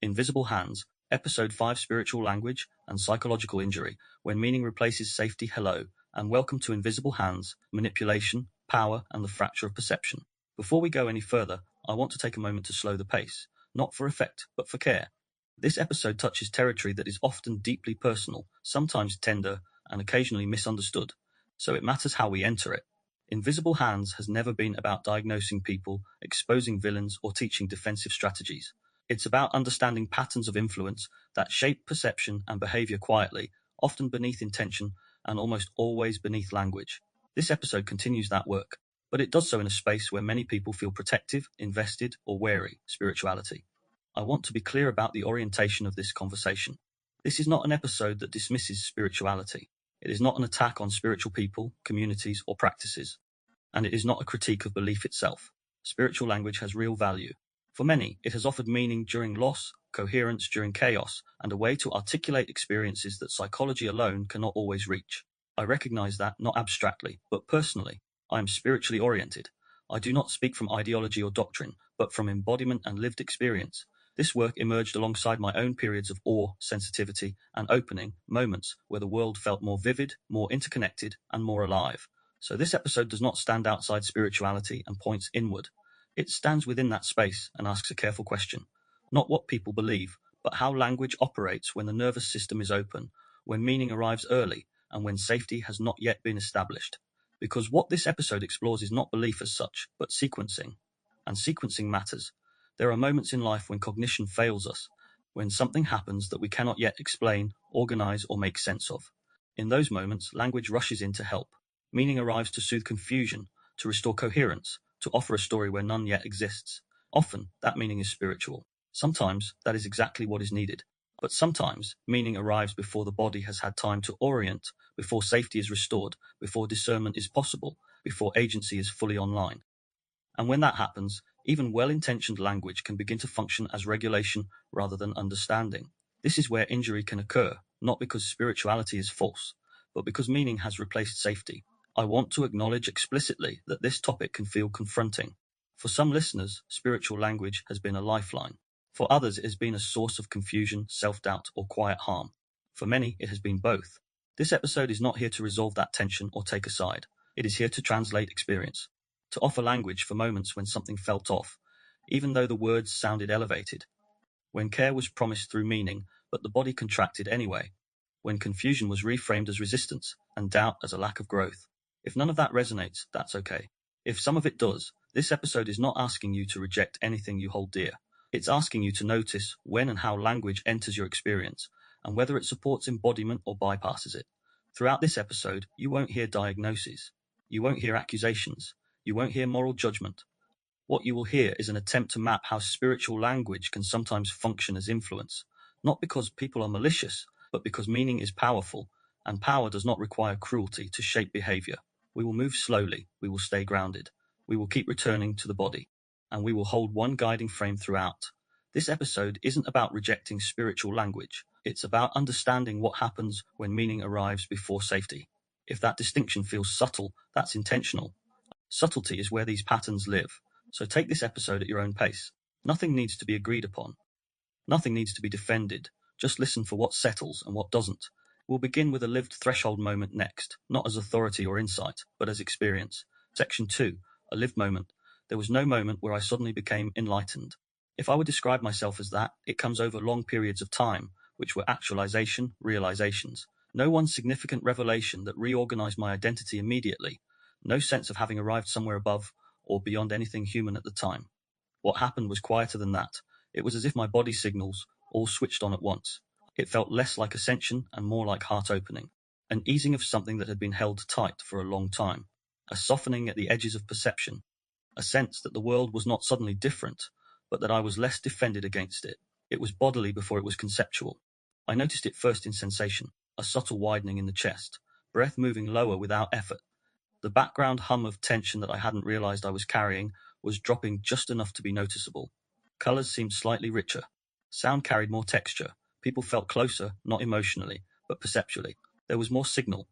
Invisible Hands, Episode 5 Spiritual Language and Psychological Injury, When Meaning Replaces Safety. Hello, and welcome to Invisible Hands, Manipulation, Power, and the Fracture of Perception. Before we go any further, I want to take a moment to slow the pace, not for effect, but for care. This episode touches territory that is often deeply personal, sometimes tender, and occasionally misunderstood, so it matters how we enter it. Invisible Hands has never been about diagnosing people, exposing villains, or teaching defensive strategies. It's about understanding patterns of influence that shape perception and behavior quietly, often beneath intention and almost always beneath language. This episode continues that work, but it does so in a space where many people feel protective, invested, or wary: spirituality. I want to be clear about the orientation of this conversation. This is not an episode that dismisses spirituality. It is not an attack on spiritual people, communities, or practices. And it is not a critique of belief itself. Spiritual language has real value. For many, it has offered meaning during loss, coherence during chaos, and a way to articulate experiences that psychology alone cannot always reach. I recognize that, not abstractly, but personally. I am spiritually oriented. I do not speak from ideology or doctrine, but from embodiment and lived experience. This work emerged alongside my own periods of awe, sensitivity, and opening, moments where the world felt more vivid, more interconnected, and more alive. So this episode does not stand outside spirituality and points inward. It stands within that space and asks a careful question. Not what people believe, but how language operates when the nervous system is open, when meaning arrives early, and when safety has not yet been established. Because what this episode explores is not belief as such, but sequencing. And sequencing matters. There are moments in life when cognition fails us, when something happens that we cannot yet explain, organize, or make sense of. In those moments, language rushes in to help. Meaning arrives to soothe confusion, to restore coherence, to offer a story where none yet exists. Often, that meaning is spiritual. Sometimes, that is exactly what is needed. But sometimes, meaning arrives before the body has had time to orient, before safety is restored, before discernment is possible, before agency is fully online. And when that happens, even well-intentioned language can begin to function as regulation rather than understanding. This is where injury can occur, not because spirituality is false, but because meaning has replaced safety. I want to acknowledge explicitly that this topic can feel confronting. For some listeners, spiritual language has been a lifeline. For others, it has been a source of confusion, self-doubt, or quiet harm. For many, it has been both. This episode is not here to resolve that tension or take a side. It is here to translate experience, to offer language for moments when something felt off, even though the words sounded elevated. When care was promised through meaning, but the body contracted anyway. When confusion was reframed as resistance, and doubt as a lack of growth. If none of that resonates, that's okay. If some of it does, this episode is not asking you to reject anything you hold dear. It's asking you to notice when and how language enters your experience, and whether it supports embodiment or bypasses it. Throughout this episode, you won't hear diagnoses. You won't hear accusations. You won't hear moral judgment. What you will hear is an attempt to map how spiritual language can sometimes function as influence, not because people are malicious, but because meaning is powerful, and power does not require cruelty to shape behavior. We will move slowly, we will stay grounded, we will keep returning to the body, and we will hold one guiding frame throughout. This episode isn't about rejecting spiritual language, it's about understanding what happens when meaning arrives before safety. If that distinction feels subtle, that's intentional. Subtlety is where these patterns live, so take this episode at your own pace. Nothing needs to be agreed upon. Nothing needs to be defended. Just listen for what settles and what doesn't. We'll begin with a lived threshold moment next, not as authority or insight, but as experience. Section 2, a lived moment. There was no moment where I suddenly became enlightened. If I would describe myself as that, it comes over long periods of time, which were actualization, realizations. No one significant revelation that reorganized my identity immediately. No sense of having arrived somewhere above or beyond anything human at the time. What happened was quieter than that. It was as if my body signals all switched on at once. It felt less like ascension and more like heart opening, an easing of something that had been held tight for a long time, a softening at the edges of perception, a sense that the world was not suddenly different, but that I was less defended against it. It was bodily before it was conceptual. I noticed it first in sensation, a subtle widening in the chest, breath moving lower without effort. The background hum of tension that I hadn't realized I was carrying was dropping just enough to be noticeable. Colors seemed slightly richer. Sound carried more texture. People felt closer, not emotionally, but perceptually. There was more signal.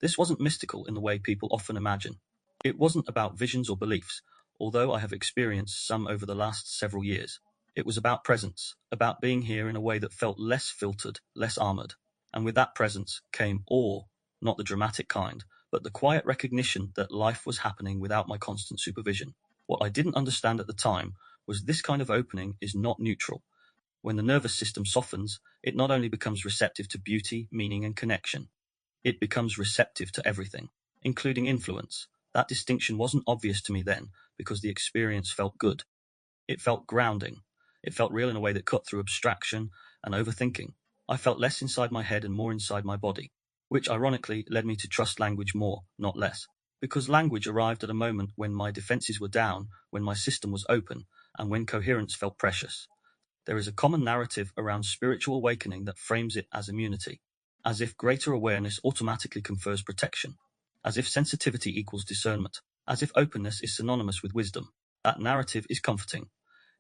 This wasn't mystical in the way people often imagine. It wasn't about visions or beliefs, although I have experienced some over the last several years. It was about presence, about being here in a way that felt less filtered, less armored. And with that presence came awe, not the dramatic kind, but the quiet recognition that life was happening without my constant supervision. What I didn't understand at the time was this kind of opening is not neutral. When the nervous system softens, it not only becomes receptive to beauty, meaning, and connection, it becomes receptive to everything, including influence. That distinction wasn't obvious to me then because the experience felt good. It felt grounding. It felt real in a way that cut through abstraction and overthinking. I felt less inside my head and more inside my body, which ironically led me to trust language more, not less. Because language arrived at a moment when my defenses were down, when my system was open, and when coherence felt precious. There is a common narrative around spiritual awakening that frames it as immunity, as if greater awareness automatically confers protection, as if sensitivity equals discernment, as if openness is synonymous with wisdom. That narrative is comforting.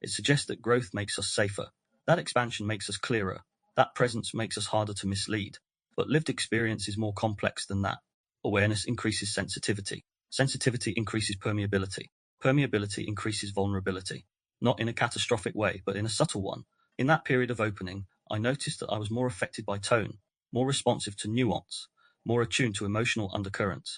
It suggests that growth makes us safer, that expansion makes us clearer, that presence makes us harder to mislead. But lived experience is more complex than that. Awareness increases sensitivity. Sensitivity increases permeability. Permeability increases vulnerability. Not in a catastrophic way, but in a subtle one. In that period of opening, I noticed that I was more affected by tone, more responsive to nuance, more attuned to emotional undercurrents.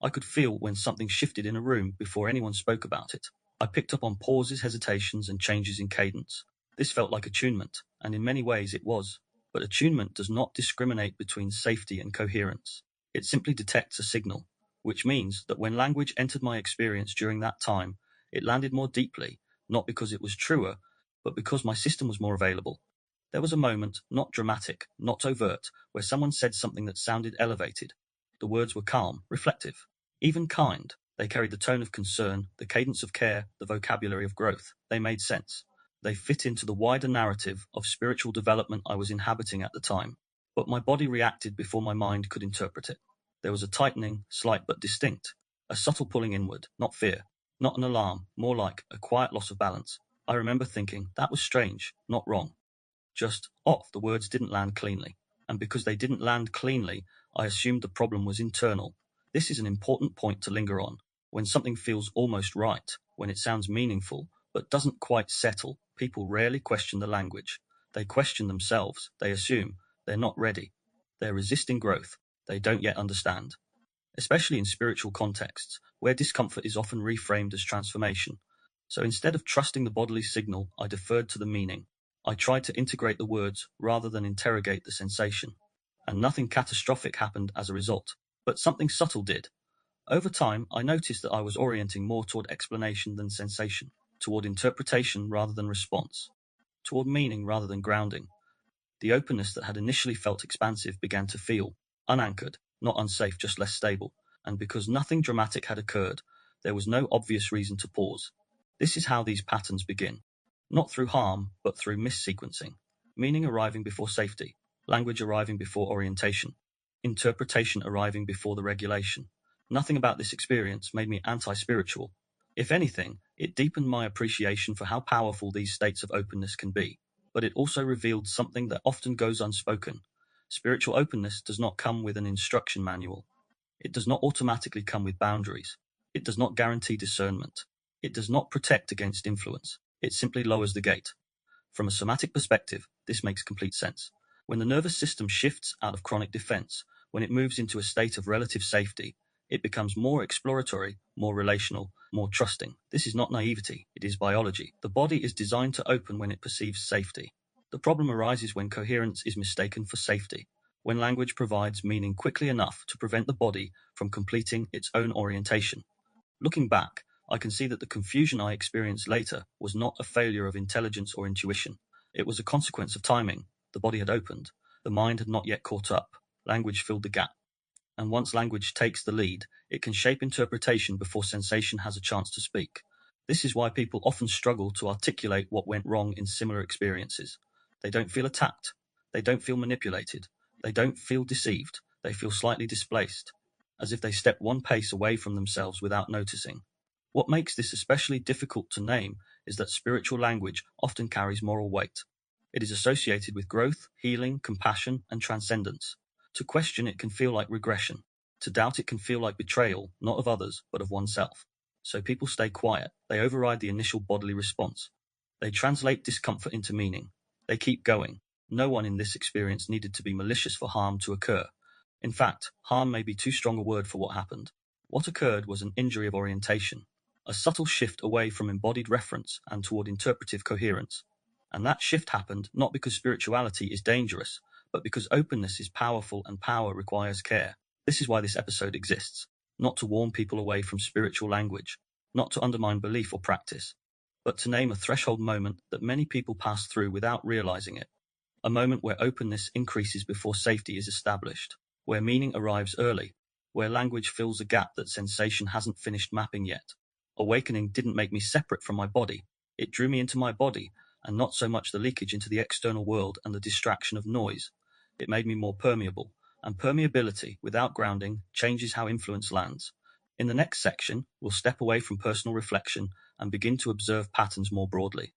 I could feel when something shifted in a room before anyone spoke about it. I picked up on pauses, hesitations, and changes in cadence. This felt like attunement, and in many ways it was. But attunement does not discriminate between safety and coherence. It simply detects a signal, which means that when language entered my experience during that time, it landed more deeply, not because it was truer, but because my system was more available. There was a moment, not dramatic, not overt, where someone said something that sounded elevated. The words were calm, reflective, even kind. They carried the tone of concern, the cadence of care, the vocabulary of growth. They made sense. They fit into the wider narrative of spiritual development I was inhabiting at the time. But my body reacted before my mind could interpret it. There was a tightening, slight but distinct, a subtle pulling inward, not fear, not an alarm, more like a quiet loss of balance. I remember thinking, that was strange, not wrong. Just off, the words didn't land cleanly. And because they didn't land cleanly, I assumed the problem was internal. This is an important point to linger on. When something feels almost right, when it sounds meaningful, but doesn't quite settle, people rarely question the language. They question themselves. They assume they're not ready. They're resisting growth. They don't yet understand. Especially in spiritual contexts, where discomfort is often reframed as transformation. So instead of trusting the bodily signal, I deferred to the meaning. I tried to integrate the words rather than interrogate the sensation. And nothing catastrophic happened as a result. But something subtle did. Over time, I noticed that I was orienting more toward explanation than sensation, toward interpretation rather than response, toward meaning rather than grounding. The openness that had initially felt expansive began to feel unanchored, not unsafe, just less stable. And because nothing dramatic had occurred, there was no obvious reason to pause. This is how these patterns begin. Not through harm, but through missequencing. Meaning arriving before safety, language arriving before orientation, interpretation arriving before the regulation. Nothing about this experience made me anti-spiritual. If anything, it deepened my appreciation for how powerful these states of openness can be. But it also revealed something that often goes unspoken. Spiritual openness does not come with an instruction manual. It does not automatically come with boundaries. It does not guarantee discernment. It does not protect against influence. It simply lowers the gate. From a somatic perspective, this makes complete sense. When the nervous system shifts out of chronic defense, when it moves into a state of relative safety, it becomes more exploratory, more relational, more trusting. This is not naivety, it is biology. The body is designed to open when it perceives safety. The problem arises when coherence is mistaken for safety, when language provides meaning quickly enough to prevent the body from completing its own orientation. Looking back, I can see that the confusion I experienced later was not a failure of intelligence or intuition. It was a consequence of timing. The body had opened. The mind had not yet caught up. Language filled the gap. And once language takes the lead, it can shape interpretation before sensation has a chance to speak. This is why people often struggle to articulate what went wrong in similar experiences. They don't feel attacked. They don't feel manipulated. They don't feel deceived. They feel slightly displaced, as if they stepped one pace away from themselves without noticing. What makes this especially difficult to name is that spiritual language often carries moral weight. It is associated with growth, healing, compassion, and transcendence. To question it can feel like regression. To doubt it can feel like betrayal, not of others, but of oneself. So people stay quiet. They override the initial bodily response. They translate discomfort into meaning. They keep going. No one in this experience needed to be malicious for harm to occur. In fact, harm may be too strong a word for what happened. What occurred was an injury of orientation, a subtle shift away from embodied reference and toward interpretive coherence. And that shift happened not because spirituality is dangerous, but because openness is powerful and power requires care. This is why this episode exists, not to warn people away from spiritual language, not to undermine belief or practice, but to name a threshold moment that many people pass through without realizing it. A moment where openness increases before safety is established, where meaning arrives early, where language fills a gap that sensation hasn't finished mapping yet. Awakening didn't make me separate from my body. It drew me into my body, and not so much the leakage into the external world and the distraction of noise. It made me more permeable, and permeability, without grounding, changes how influence lands. In the next section, we'll step away from personal reflection and begin to observe patterns more broadly.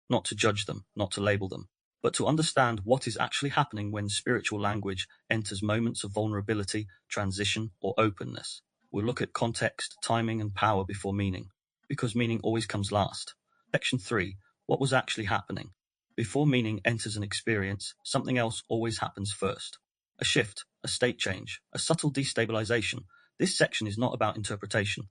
Not to judge them, not to label them, but to understand what is actually happening when spiritual language enters moments of vulnerability, transition, or openness. We'll look at context, timing, and power before meaning, because meaning always comes last. Section 3. What was actually happening? Before meaning enters an experience, something else always happens first. A shift, a state change, a subtle destabilization. This section is not about interpretation.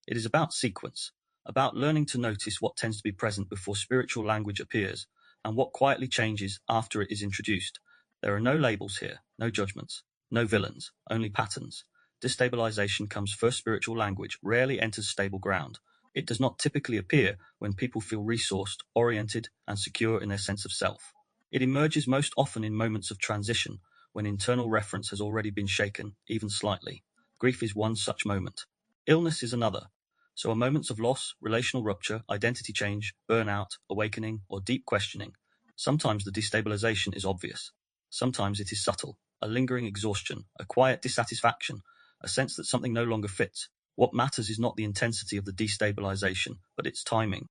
It is about sequence, about learning to notice what tends to be present before spiritual language appears, and what quietly changes after it is introduced. There are no labels here, no judgments, no villains, only patterns. Destabilization comes first. Spiritual language rarely enters stable ground. It does not typically appear when people feel resourced, oriented, and secure in their sense of self. It emerges most often in moments of transition, when internal reference has already been shaken, even slightly. Grief is one such moment. Illness is another. So are moments of loss, relational rupture, identity change, burnout, awakening, or deep questioning. Sometimes the destabilization is obvious. Sometimes it is subtle, a lingering exhaustion, a quiet dissatisfaction, a sense that something no longer fits. What matters is not the intensity of the destabilization, but its timing.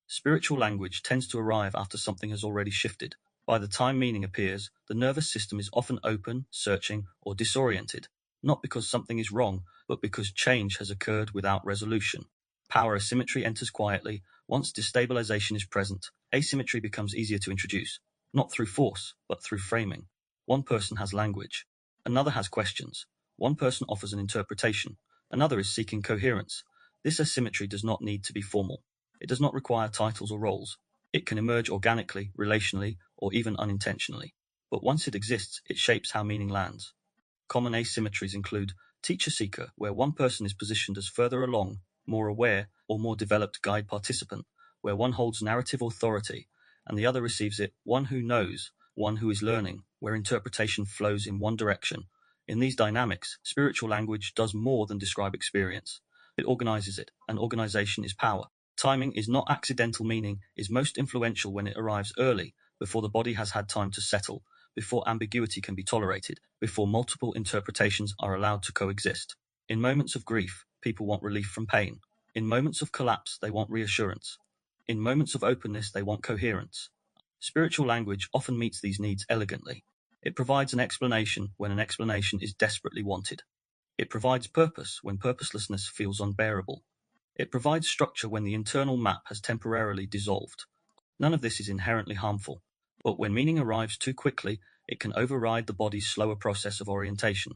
Spiritual language tends to arrive after something has already shifted. By the time meaning appears, the nervous system is often open, searching, or disoriented, not because something is wrong, but because change has occurred without resolution. Power asymmetry enters quietly. Once destabilization is present, asymmetry becomes easier to introduce, not through force, but through framing. One person has language, another has questions. One person offers an interpretation, another is seeking coherence. This asymmetry does not need to be formal. It does not require titles or roles. It can emerge organically, relationally, or even unintentionally. But once it exists, it shapes how meaning lands. Common asymmetries include teacher-seeker, where one person is positioned as further along, more aware, or more developed guide participant, where one holds narrative authority, and the other receives it, one who knows, one who is learning, where interpretation flows in one direction. In these dynamics, spiritual language does more than describe experience. It organizes it, and organization is power. Timing is not accidental. Meaning is most influential when it arrives early, before the body has had time to settle, before ambiguity can be tolerated, before multiple interpretations are allowed to coexist. In moments of grief, people want relief from pain. In moments of collapse, they want reassurance. In moments of openness, they want coherence. Spiritual language often meets these needs elegantly. It provides an explanation when an explanation is desperately wanted. It provides purpose when purposelessness feels unbearable. It provides structure when the internal map has temporarily dissolved. None of this is inherently harmful, but when meaning arrives too quickly, it can override the body's slower process of orientation.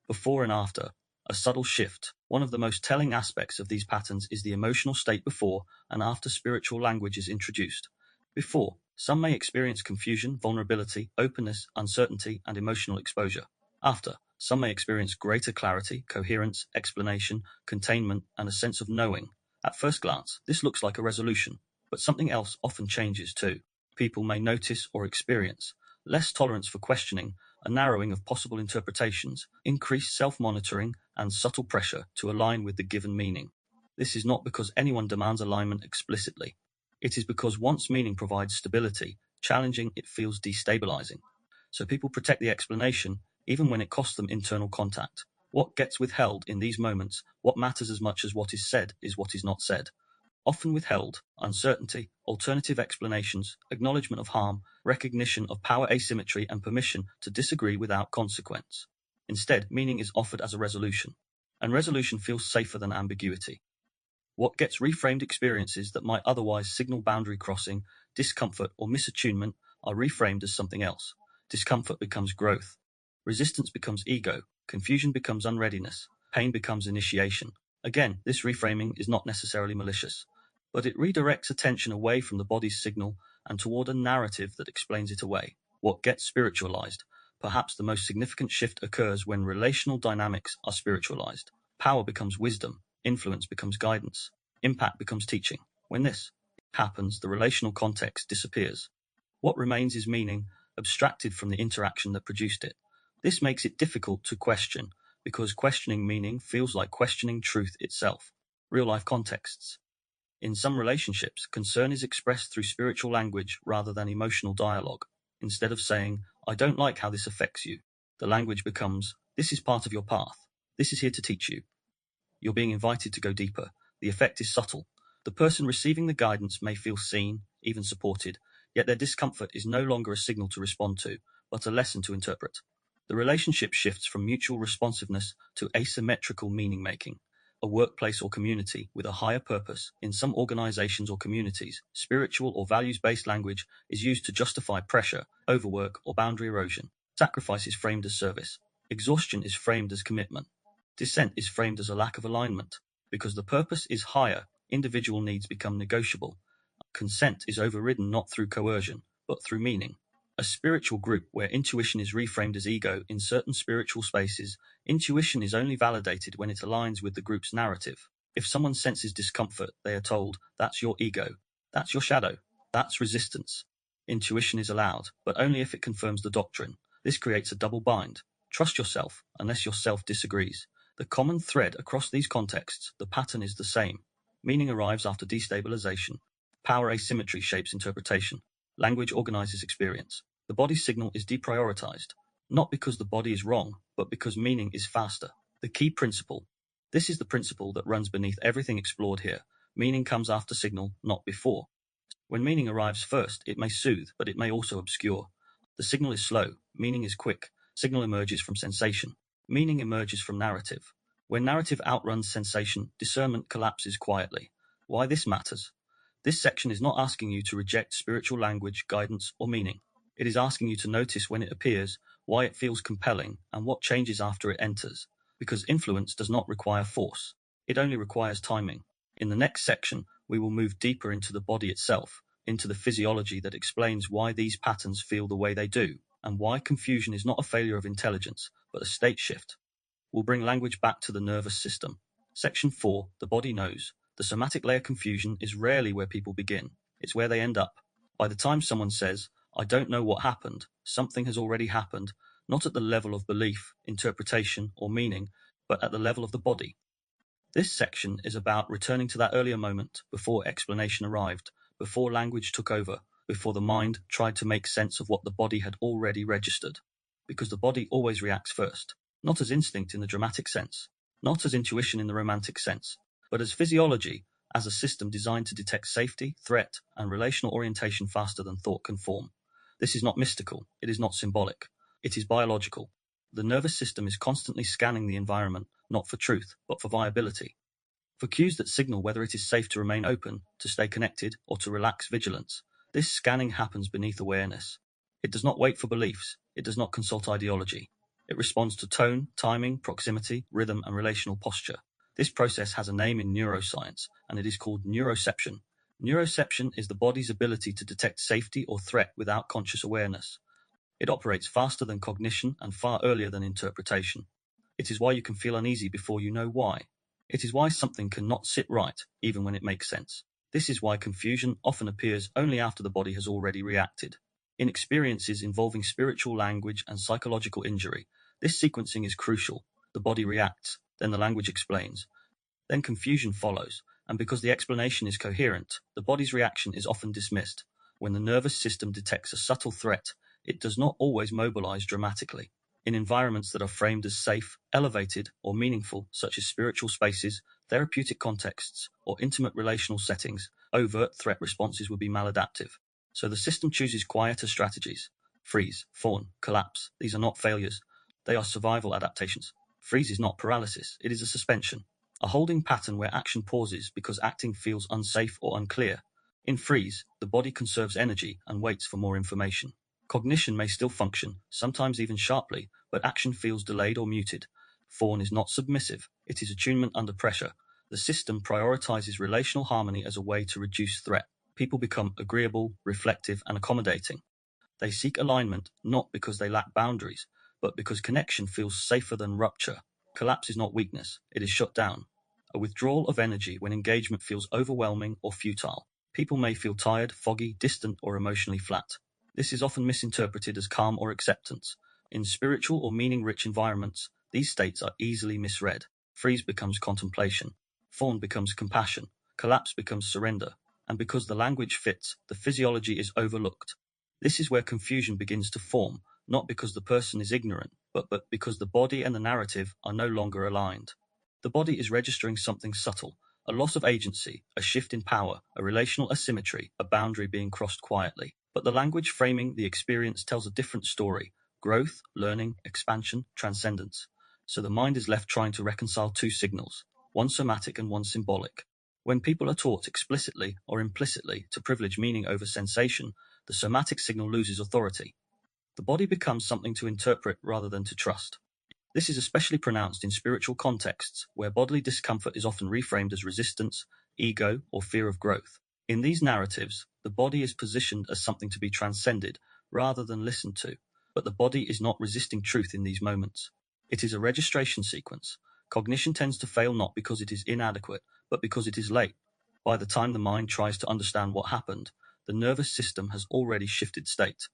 Before and after, a subtle shift. One of the most telling aspects of these patterns is the emotional state before and after spiritual language is introduced. Before, some may experience confusion, vulnerability, openness, uncertainty, and emotional exposure. After, some may experience greater clarity, coherence, explanation, containment, and a sense of knowing. At first glance, this looks like a resolution, but something else often changes too. People may notice or experience less tolerance for questioning, a narrowing of possible interpretations, increased self-monitoring, and subtle pressure to align with the given meaning. This is not because anyone demands alignment explicitly. It is because once meaning provides stability, challenging it feels destabilizing. So people protect the explanation, even when it costs them internal contact. What gets withheld in these moments, what matters as much as what is said, is what is not said. Often withheld, uncertainty, alternative explanations, acknowledgement of harm, recognition of power asymmetry, and permission to disagree without consequence. Instead, meaning is offered as a resolution, and resolution feels safer than ambiguity. What gets reframed experiences that might otherwise signal boundary crossing, discomfort, or misattunement are reframed as something else. Discomfort becomes growth. Resistance becomes ego. Confusion becomes unreadiness. Pain becomes initiation. Again, this reframing is not necessarily malicious, but it redirects attention away from the body's signal and toward a narrative that explains it away. What gets spiritualized? Perhaps the most significant shift occurs when relational dynamics are spiritualized. Power becomes wisdom. Influence becomes guidance. Impact becomes teaching. When this happens, the relational context disappears. What remains is meaning, abstracted from the interaction that produced it. This makes it difficult to question, because questioning meaning feels like questioning truth itself. Real-life contexts. In some relationships, concern is expressed through spiritual language rather than emotional dialogue. Instead of saying, "I don't like how this affects you," the language becomes, "This is part of your path. This is here to teach you." You're being invited to go deeper. The effect is subtle. The person receiving the guidance may feel seen, even supported, yet their discomfort is no longer a signal to respond to, but a lesson to interpret. The relationship shifts from mutual responsiveness to asymmetrical meaning-making. A workplace or community with a higher purpose. In some organizations or communities, spiritual or values-based language is used to justify pressure, overwork, or boundary erosion. Sacrifice is framed as service. Exhaustion is framed as commitment. Dissent is framed as a lack of alignment. Because the purpose is higher, individual needs become negotiable. Consent is overridden not through coercion, but through meaning. A spiritual group where intuition is reframed as ego. In certain spiritual spaces, intuition is only validated when it aligns with the group's narrative. If someone senses discomfort, they are told, "That's your ego. That's your shadow. That's resistance." Intuition is allowed, but only if it confirms the doctrine. This creates a double bind. Trust yourself, unless your self disagrees. The common thread across these contexts, the pattern is the same. Meaning arrives after destabilization. Power asymmetry shapes interpretation. Language organizes experience. The body's signal is deprioritized, not because the body is wrong, but because meaning is faster. The key principle. This is the principle that runs beneath everything explored here. Meaning comes after signal, not before. When meaning arrives first, it may soothe, but it may also obscure. The signal is slow, meaning is quick. Signal emerges from sensation. Meaning emerges from narrative. When narrative outruns sensation, discernment collapses quietly. Why this matters? This section is not asking you to reject spiritual language, guidance, or meaning. It is asking you to notice when it appears, why it feels compelling, and what changes after it enters. Because influence does not require force. It only requires timing. In the next section, we will move deeper into the body itself, into the physiology that explains why these patterns feel the way they do, and why confusion is not a failure of intelligence, but a state shift. We'll bring language back to the nervous system. Section 4, the body knows. The somatic layer confusion is rarely where people begin. It's where they end up. By the time someone says, "I don't know what happened," something has already happened, not at the level of belief, interpretation, or meaning, but at the level of the body. This section is about returning to that earlier moment, before explanation arrived, before language took over, before the mind tried to make sense of what the body had already registered. Because the body always reacts first, not as instinct in the dramatic sense, not as intuition in the romantic sense, but as physiology, as a system designed to detect safety, threat, and relational orientation faster than thought can form. This is not mystical, it is not symbolic, it is biological. The nervous system is constantly scanning the environment, not for truth, but for viability. For cues that signal whether it is safe to remain open, to stay connected, or to relax vigilance. This scanning happens beneath awareness. It does not wait for beliefs, it does not consult ideology. It responds to tone, timing, proximity, rhythm, and relational posture. This process has a name in neuroscience, and it is called neuroception. Neuroception is the body's ability to detect safety or threat without conscious awareness. It operates faster than cognition and far earlier than interpretation. It is why you can feel uneasy before you know why. It is why something cannot sit right, even when it makes sense. This is why confusion often appears only after the body has already reacted. In experiences involving spiritual language and psychological injury, this sequencing is crucial. The body reacts, then the language explains. Then confusion follows, and because the explanation is coherent, the body's reaction is often dismissed. When the nervous system detects a subtle threat, it does not always mobilize dramatically. In environments that are framed as safe, elevated, or meaningful, such as spiritual spaces, therapeutic contexts, or intimate relational settings, overt threat responses would be maladaptive. So the system chooses quieter strategies. Freeze, fawn, collapse. These are not failures. They are survival adaptations. Freeze is not paralysis, it is a suspension. A holding pattern where action pauses because acting feels unsafe or unclear. In freeze, the body conserves energy and waits for more information. Cognition may still function, sometimes even sharply, but action feels delayed or muted. Fawn is not submissive, it is attunement under pressure. The system prioritizes relational harmony as a way to reduce threat. People become agreeable, reflective, and accommodating. They seek alignment not because they lack boundaries, but because connection feels safer than rupture. Collapse is not weakness, it is shut down. A withdrawal of energy when engagement feels overwhelming or futile. People may feel tired, foggy, distant, or emotionally flat. This is often misinterpreted as calm or acceptance. In spiritual or meaning-rich environments, these states are easily misread. Freeze becomes contemplation. Fawn becomes compassion. Collapse becomes surrender. And because the language fits, the physiology is overlooked. This is where confusion begins to form, not because the person is ignorant, but because the body and the narrative are no longer aligned. The body is registering something subtle, a loss of agency, a shift in power, a relational asymmetry, a boundary being crossed quietly. But the language framing the experience tells a different story: growth, learning, expansion, transcendence. So the mind is left trying to reconcile two signals, one somatic and one symbolic. When people are taught explicitly or implicitly to privilege meaning over sensation, the somatic signal loses authority. The body becomes something to interpret rather than to trust. This is especially pronounced in spiritual contexts, where bodily discomfort is often reframed as resistance, ego, or fear of growth. In these narratives, the body is positioned as something to be transcended rather than listened to, but the body is not resisting truth in these moments. It is a registration sequence. Cognition tends to fail not because it is inadequate, but because it is late. By the time the mind tries to understand what happened, the nervous system has already shifted state.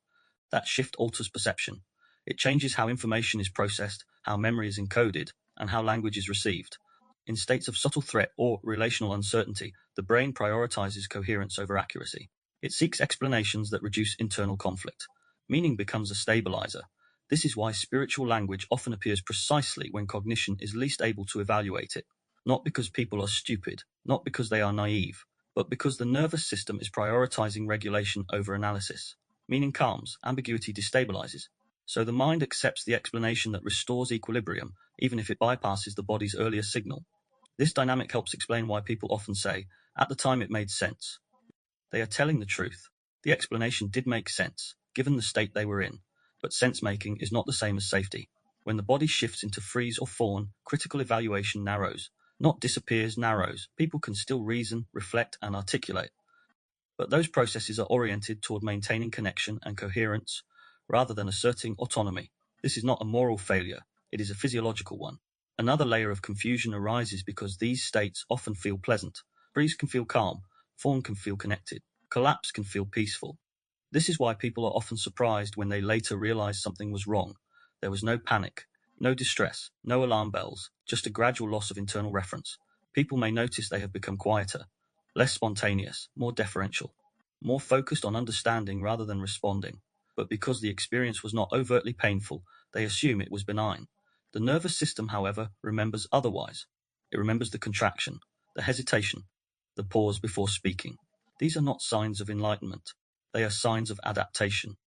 That shift alters perception. It changes how information is processed, how memory is encoded, and how language is received. In states of subtle threat or relational uncertainty, the brain prioritizes coherence over accuracy. It seeks explanations that reduce internal conflict. Meaning becomes a stabilizer. This is why spiritual language often appears precisely when cognition is least able to evaluate it. Not because people are stupid, not because they are naive, but because the nervous system is prioritizing regulation over analysis. Meaning calms, ambiguity destabilizes. So the mind accepts the explanation that restores equilibrium, even if it bypasses the body's earlier signal. This dynamic helps explain why people often say, at the time it made sense. They are telling the truth. The explanation did make sense, given the state they were in. But sense-making is not the same as safety. When the body shifts into freeze or fawn, critical evaluation narrows. Not disappears, narrows. People can still reason, reflect, and articulate. But those processes are oriented toward maintaining connection and coherence rather than asserting autonomy. This is not a moral failure, it is a physiological one. Another layer of confusion arises because these states often feel pleasant. Freeze can feel calm, fawn can feel connected, collapse can feel peaceful. This is why people are often surprised when they later realize something was wrong. There was no panic, no distress, no alarm bells, just a gradual loss of internal reference. People may notice they have become quieter, less spontaneous, more deferential, more focused on understanding rather than responding. But because the experience was not overtly painful, they assume it was benign. The nervous system, however, remembers otherwise. It remembers the contraction, the hesitation, the pause before speaking. These are not signs of enlightenment. They are signs of adaptation.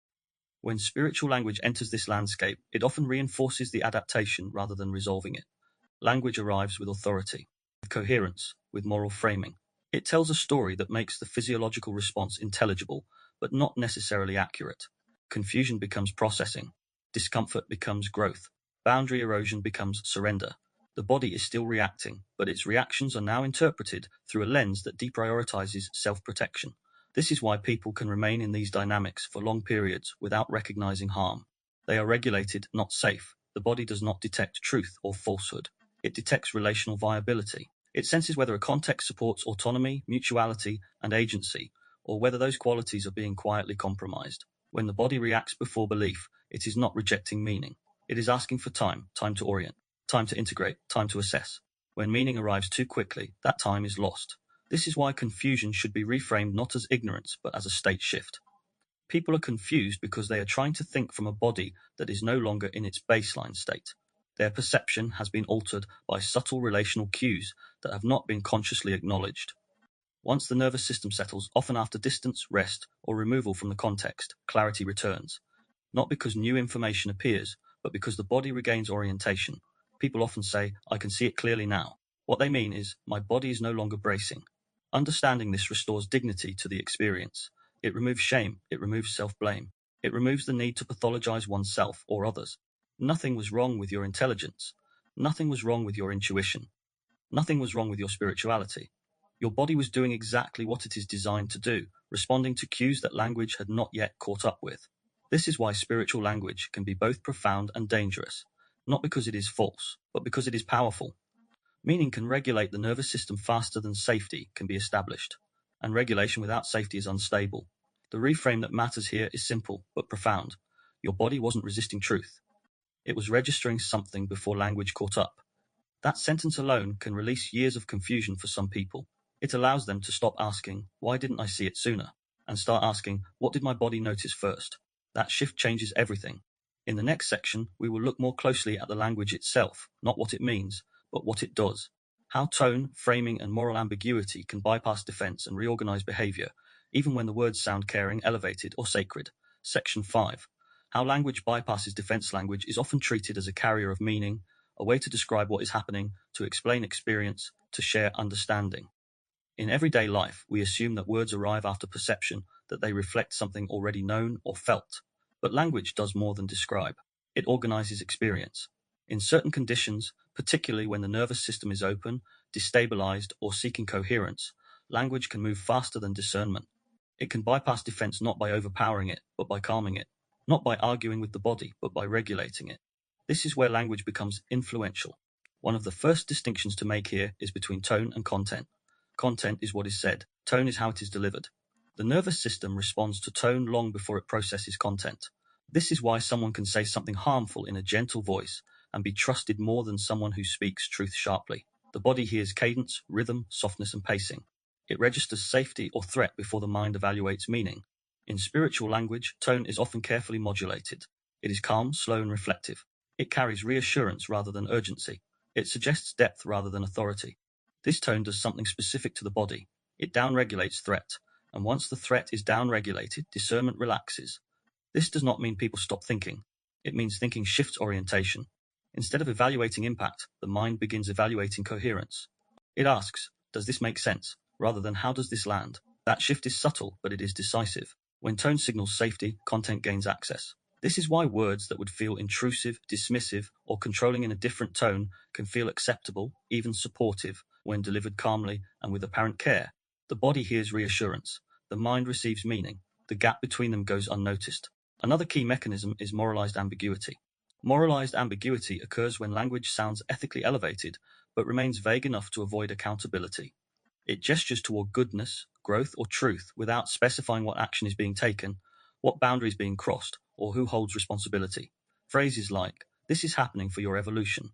When spiritual language enters this landscape, it often reinforces the adaptation rather than resolving it. Language arrives with authority, with coherence, with moral framing. It tells a story that makes the physiological response intelligible, but not necessarily accurate. Confusion becomes processing. Discomfort becomes growth. Boundary erosion becomes surrender. The body is still reacting, but its reactions are now interpreted through a lens that deprioritizes self-protection. This is why people can remain in these dynamics for long periods without recognizing harm. They are regulated, not safe. The body does not detect truth or falsehood. It detects relational viability. It senses whether a context supports autonomy, mutuality, and agency, or whether those qualities are being quietly compromised. When the body reacts before belief, it is not rejecting meaning. It is asking for time, time to orient, time to integrate, time to assess. When meaning arrives too quickly, that time is lost. This is why confusion should be reframed not as ignorance, but as a state shift. People are confused because they are trying to think from a body that is no longer in its baseline state. Their perception has been altered by subtle relational cues that have not been consciously acknowledged. Once the nervous system settles, often after distance, rest, or removal from the context, clarity returns. Not because new information appears, but because the body regains orientation. People often say, I can see it clearly now. What they mean is, my body is no longer bracing. Understanding this restores dignity to the experience. It removes shame, it removes self-blame. It removes the need to pathologize oneself or others. Nothing was wrong with your intelligence. Nothing was wrong with your intuition. Nothing was wrong with your spirituality. Your body was doing exactly what it is designed to do, responding to cues that language had not yet caught up with. This is why spiritual language can be both profound and dangerous, not because it is false, but because it is powerful. Meaning can regulate the nervous system faster than safety can be established, and regulation without safety is unstable. The reframe that matters here is simple but profound. Your body wasn't resisting truth. It was registering something before language caught up. That sentence alone can release years of confusion for some people. It allows them to stop asking, why didn't I see it sooner? And start asking, what did my body notice first? That shift changes everything. In the next section, we will look more closely at the language itself, not what it means, but what it does. How tone, framing, and moral ambiguity can bypass defense and reorganize behavior, even when the words sound caring, elevated, or sacred. Section 5. How language bypasses defense. Language is often treated as a carrier of meaning, a way to describe what is happening, to explain experience, to share understanding. In everyday life, we assume that words arrive after perception, that they reflect something already known or felt. But language does more than describe. It organizes experience. In certain conditions, particularly when the nervous system is open, destabilized, or seeking coherence, language can move faster than discernment. It can bypass defense not by overpowering it, but by calming it. Not by arguing with the body, but by regulating it. This is where language becomes influential. One of the first distinctions to make here is between tone and content. Content is what is said. Tone is how it is delivered. The nervous system responds to tone long before it processes content. This is why someone can say something harmful in a gentle voice and be trusted more than someone who speaks truth sharply. The body hears cadence, rhythm, softness, and pacing. It registers safety or threat before the mind evaluates meaning. In spiritual language, tone is often carefully modulated. It is calm, slow, and reflective. It carries reassurance rather than urgency. It suggests depth rather than authority. This tone does something specific to the body. It downregulates threat, and once the threat is downregulated, discernment relaxes. This does not mean people stop thinking. It means thinking shifts orientation. Instead of evaluating impact, the mind begins evaluating coherence. It asks, does this make sense? Rather than how does this land? That shift is subtle, but it is decisive. When tone signals safety, content gains access. This is why words that would feel intrusive, dismissive, or controlling in a different tone can feel acceptable, even supportive, when delivered calmly and with apparent care. The body hears reassurance. The mind receives meaning. The gap between them goes unnoticed. Another key mechanism is moralized ambiguity. Moralized ambiguity occurs when language sounds ethically elevated, but remains vague enough to avoid accountability. It gestures toward goodness, growth, or truth without specifying what action is being taken, what boundary is being crossed, or who holds responsibility. Phrases like, this is happening for your evolution.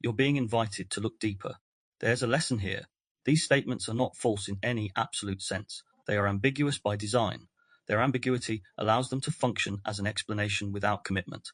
You're being invited to look deeper. There's a lesson here. These statements are not false in any absolute sense. They are ambiguous by design. Their ambiguity allows them to function as an explanation without commitment.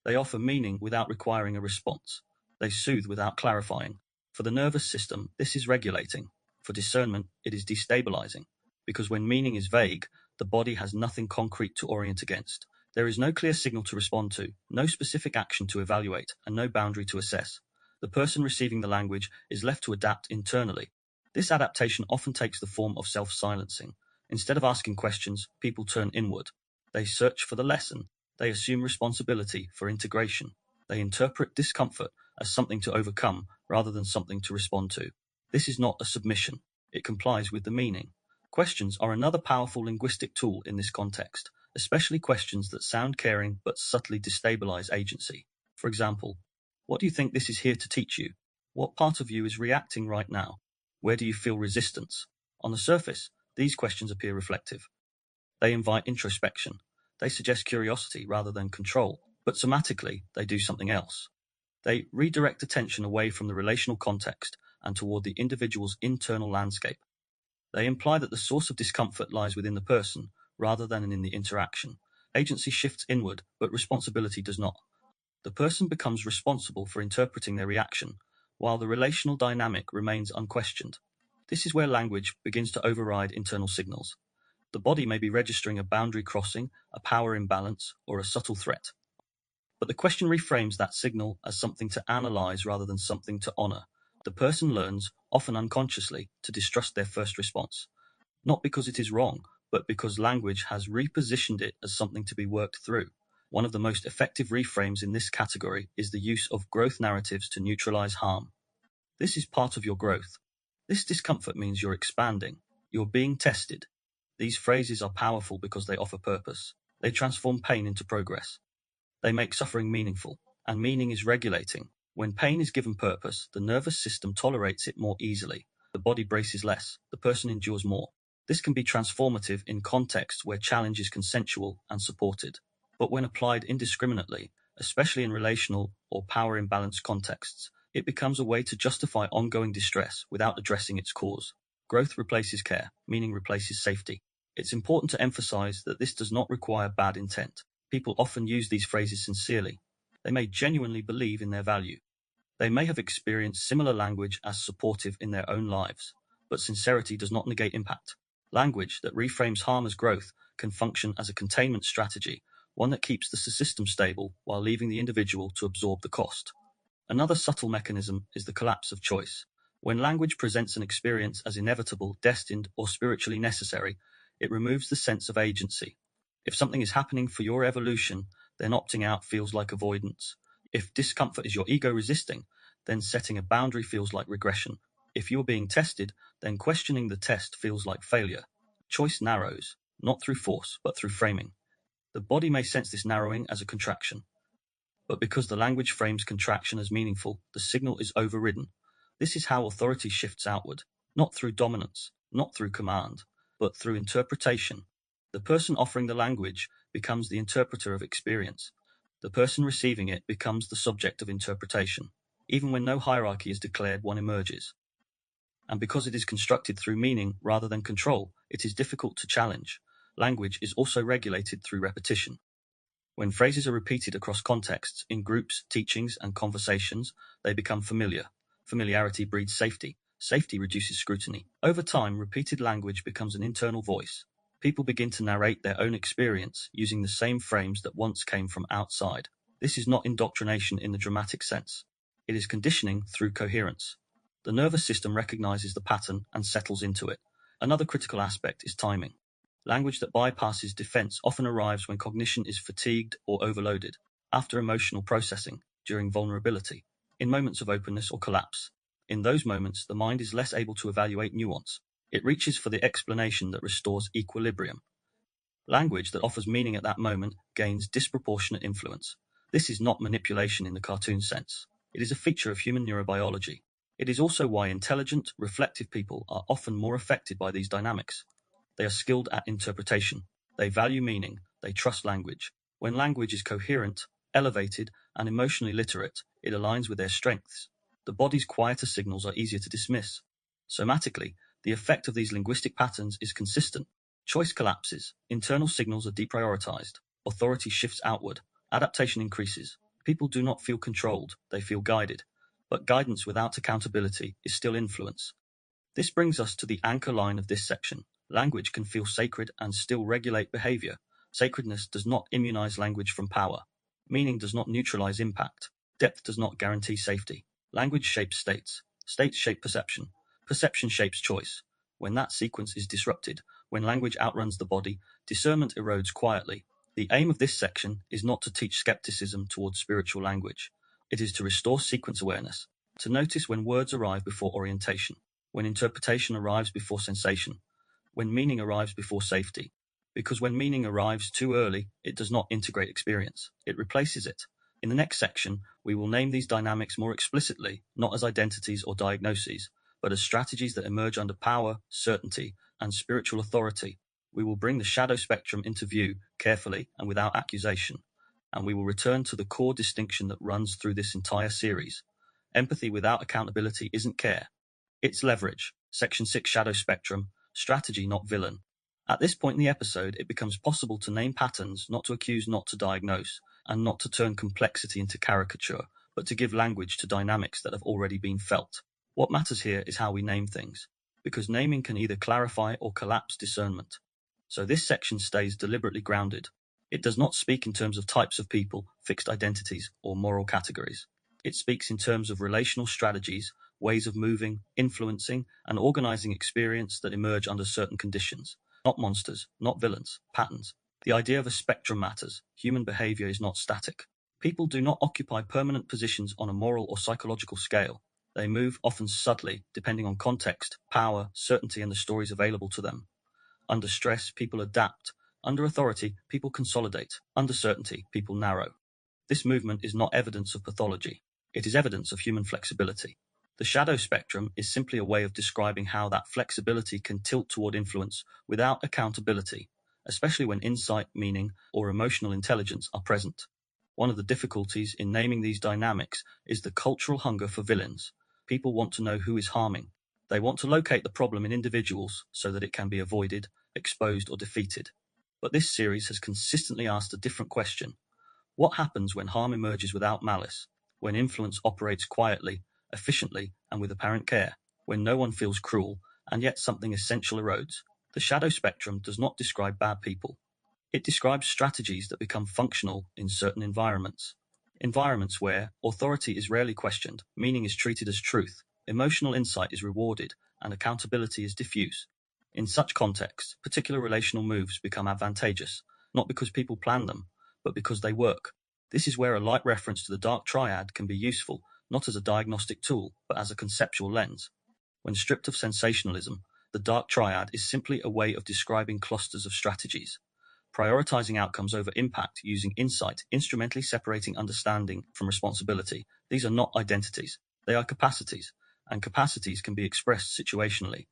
They offer meaning without requiring a response. They soothe without clarifying. For the nervous system, this is regulating. For discernment, it is destabilizing. Because when meaning is vague, the body has nothing concrete to orient against. There is no clear signal to respond to, no specific action to evaluate, and no boundary to assess. The person receiving the language is left to adapt internally. This adaptation often takes the form of self-silencing. Instead of asking questions, people turn inward. They search for the lesson. They assume responsibility for integration. They interpret discomfort as something to overcome rather than something to respond to. This is not a submission. It complies with the meaning. Questions are another powerful linguistic tool in this context, especially questions that sound caring but subtly destabilize agency. For example, what do you think this is here to teach you? What part of you is reacting right now? Where do you feel resistance? On the surface, these questions appear reflective. They invite introspection. They suggest curiosity rather than control, but somatically, they do something else. They redirect attention away from the relational context and toward the individual's internal landscape. They imply that the source of discomfort lies within the person, rather than in the interaction. Agency shifts inward, but responsibility does not. The person becomes responsible for interpreting their reaction, while the relational dynamic remains unquestioned. This is where language begins to override internal signals. The body may be registering a boundary crossing, a power imbalance, or a subtle threat. But the question reframes that signal as something to analyze rather than something to honor. The person learns, often unconsciously, to distrust their first response, not because it is wrong, but because language has repositioned it as something to be worked through. One of the most effective reframes in this category is the use of growth narratives to neutralize harm. This is part of your growth. This discomfort means you're expanding. You're being tested. These phrases are powerful because they offer purpose. They transform pain into progress. They make suffering meaningful, and meaning is regulating. When pain is given purpose, the nervous system tolerates it more easily. The body braces less. The person endures more. This can be transformative in contexts where challenge is consensual and supported. But when applied indiscriminately, especially in relational or power imbalance contexts, it becomes a way to justify ongoing distress without addressing its cause. Growth replaces care, meaning replaces safety. It's important to emphasize that this does not require bad intent. People often use these phrases sincerely. They may genuinely believe in their value. They may have experienced similar language as supportive in their own lives, but sincerity does not negate impact. Language that reframes harm as growth can function as a containment strategy, one that keeps the system stable while leaving the individual to absorb the cost. Another subtle mechanism is the collapse of choice. When language presents an experience as inevitable, destined, or spiritually necessary, it removes the sense of agency. If something is happening for your evolution, then opting out feels like avoidance. If discomfort is your ego resisting, then setting a boundary feels like regression. If you're being tested, then questioning the test feels like failure. Choice narrows, not through force, but through framing. The body may sense this narrowing as a contraction. But because the language frames contraction as meaningful, the signal is overridden. This is how authority shifts outward, not through dominance, not through command, but through interpretation. The person offering the language becomes the interpreter of experience. The person receiving it becomes the subject of interpretation. Even when no hierarchy is declared, one emerges. And because it is constructed through meaning rather than control, it is difficult to challenge. Language is also regulated through repetition. When phrases are repeated across contexts, in groups, teachings, and conversations, they become familiar. Familiarity breeds safety. Safety reduces scrutiny. Over time, repeated language becomes an internal voice. People begin to narrate their own experience using the same frames that once came from outside. This is not indoctrination in the dramatic sense. It is conditioning through coherence. The nervous system recognizes the pattern and settles into it. Another critical aspect is timing. Language that bypasses defense often arrives when cognition is fatigued or overloaded, after emotional processing, during vulnerability, in moments of openness or collapse. In those moments, the mind is less able to evaluate nuance. It reaches for the explanation that restores equilibrium. Language that offers meaning at that moment gains disproportionate influence. This is not manipulation in the cartoon sense. It is a feature of human neurobiology. It is also why intelligent, reflective people are often more affected by these dynamics. They are skilled at interpretation. They value meaning. They trust language. When language is coherent, elevated, and emotionally literate, it aligns with their strengths. The body's quieter signals are easier to dismiss. Somatically, the effect of these linguistic patterns is consistent. Choice collapses. Internal signals are deprioritized. Authority shifts outward. Adaptation increases. People do not feel controlled. They feel guided. But guidance without accountability is still influence. This brings us to the anchor line of this section. Language can feel sacred and still regulate behavior. Sacredness does not immunize language from power. Meaning does not neutralize impact. Depth does not guarantee safety. Language shapes states. States shape perception. Perception shapes choice. When that sequence is disrupted, when language outruns the body, discernment erodes quietly. The aim of this section is not to teach skepticism towards spiritual language. It is to restore sequence awareness, to notice when words arrive before orientation, when interpretation arrives before sensation, when meaning arrives before safety. Because when meaning arrives too early, it does not integrate experience. It replaces it. In the next section, we will name these dynamics more explicitly, not as identities or diagnoses, but as strategies that emerge under power, certainty, and spiritual authority. We will bring the shadow spectrum into view carefully and without accusation, and we will return to the core distinction that runs through this entire series. Empathy without accountability isn't care. It's leverage. Section 6 Shadow Spectrum. Strategy, not villain. At this point in the episode, it becomes possible to name patterns, not to accuse, not to diagnose, and not to turn complexity into caricature, but to give language to dynamics that have already been felt. What matters here is how we name things, because naming can either clarify or collapse discernment. So this section stays deliberately grounded. It does not speak in terms of types of people, fixed identities, or moral categories. It speaks in terms of relational strategies, ways of moving, influencing, and organizing experience that emerge under certain conditions. Not monsters, not villains, patterns. The idea of a spectrum matters. Human behavior is not static. People do not occupy permanent positions on a moral or psychological scale. They move, often subtly, depending on context, power, certainty, and the stories available to them. Under stress, people adapt. Under authority, people consolidate. Under certainty, people narrow. This movement is not evidence of pathology. It is evidence of human flexibility. The shadow spectrum is simply a way of describing how that flexibility can tilt toward influence without accountability, especially when insight, meaning, or emotional intelligence are present. One of the difficulties in naming these dynamics is the cultural hunger for villains. People want to know who is harming. They want to locate the problem in individuals so that it can be avoided, exposed, or defeated. But this series has consistently asked a different question. What happens when harm emerges without malice? When influence operates quietly, efficiently, and with apparent care? When no one feels cruel, and yet something essential erodes? The shadow spectrum does not describe bad people. It describes strategies that become functional in certain environments. Environments where authority is rarely questioned, meaning is treated as truth, emotional insight is rewarded, and accountability is diffuse. In such contexts, particular relational moves become advantageous, not because people plan them, but because they work. This is where a light reference to the dark triad can be useful, not as a diagnostic tool, but as a conceptual lens. When stripped of sensationalism, the dark triad is simply a way of describing clusters of strategies. Prioritizing outcomes over impact using insight, instrumentally separating understanding from responsibility. These are not identities, they are capacities, and capacities can be expressed situationally.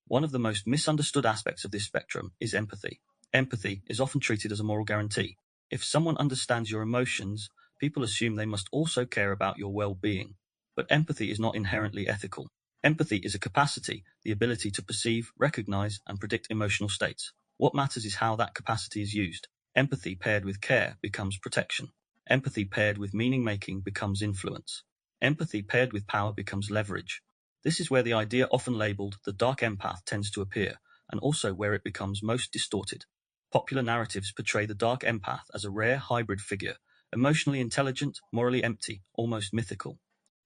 One of the most misunderstood aspects of this spectrum is empathy. Empathy is often treated as a moral guarantee. If someone understands your emotions, people assume they must also care about your well-being. But empathy is not inherently ethical. Empathy is a capacity, the ability to perceive, recognize, and predict emotional states. What matters is how that capacity is used. Empathy paired with care becomes protection. Empathy paired with meaning-making becomes influence. Empathy paired with power becomes leverage. This is where the idea often labeled the dark empath tends to appear, and also where it becomes most distorted. Popular narratives portray the dark empath as a rare hybrid figure, emotionally intelligent, morally empty, almost mythical.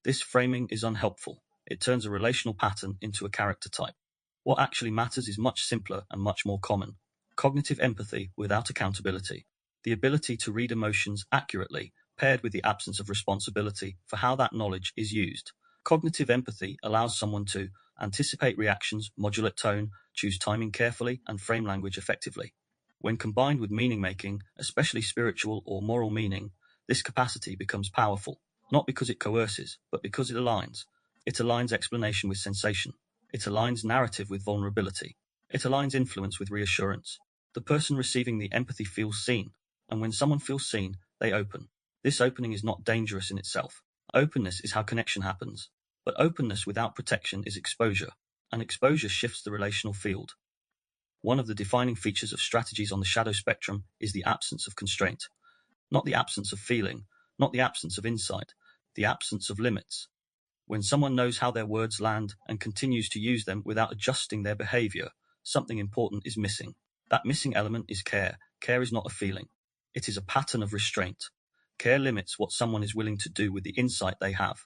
This framing is unhelpful. It turns a relational pattern into a character type. What actually matters is much simpler and much more common. Cognitive empathy without accountability. The ability to read emotions accurately, paired with the absence of responsibility for how that knowledge is used. Cognitive empathy allows someone to anticipate reactions, modulate tone, choose timing carefully, and frame language effectively. When combined with meaning-making, especially spiritual or moral meaning, this capacity becomes powerful, not because it coerces, but because it aligns. It aligns explanation with sensation. It aligns narrative with vulnerability. It aligns influence with reassurance. The person receiving the empathy feels seen, and when someone feels seen, they open. This opening is not dangerous in itself. Openness is how connection happens. But openness without protection is exposure, and exposure shifts the relational field. One of the defining features of strategies on the shadow spectrum is the absence of constraint. Not the absence of feeling, not the absence of insight, the absence of limits. When someone knows how their words land and continues to use them without adjusting their behavior, something important is missing. That missing element is care. Care is not a feeling. It is a pattern of restraint. Care limits what someone is willing to do with the insight they have.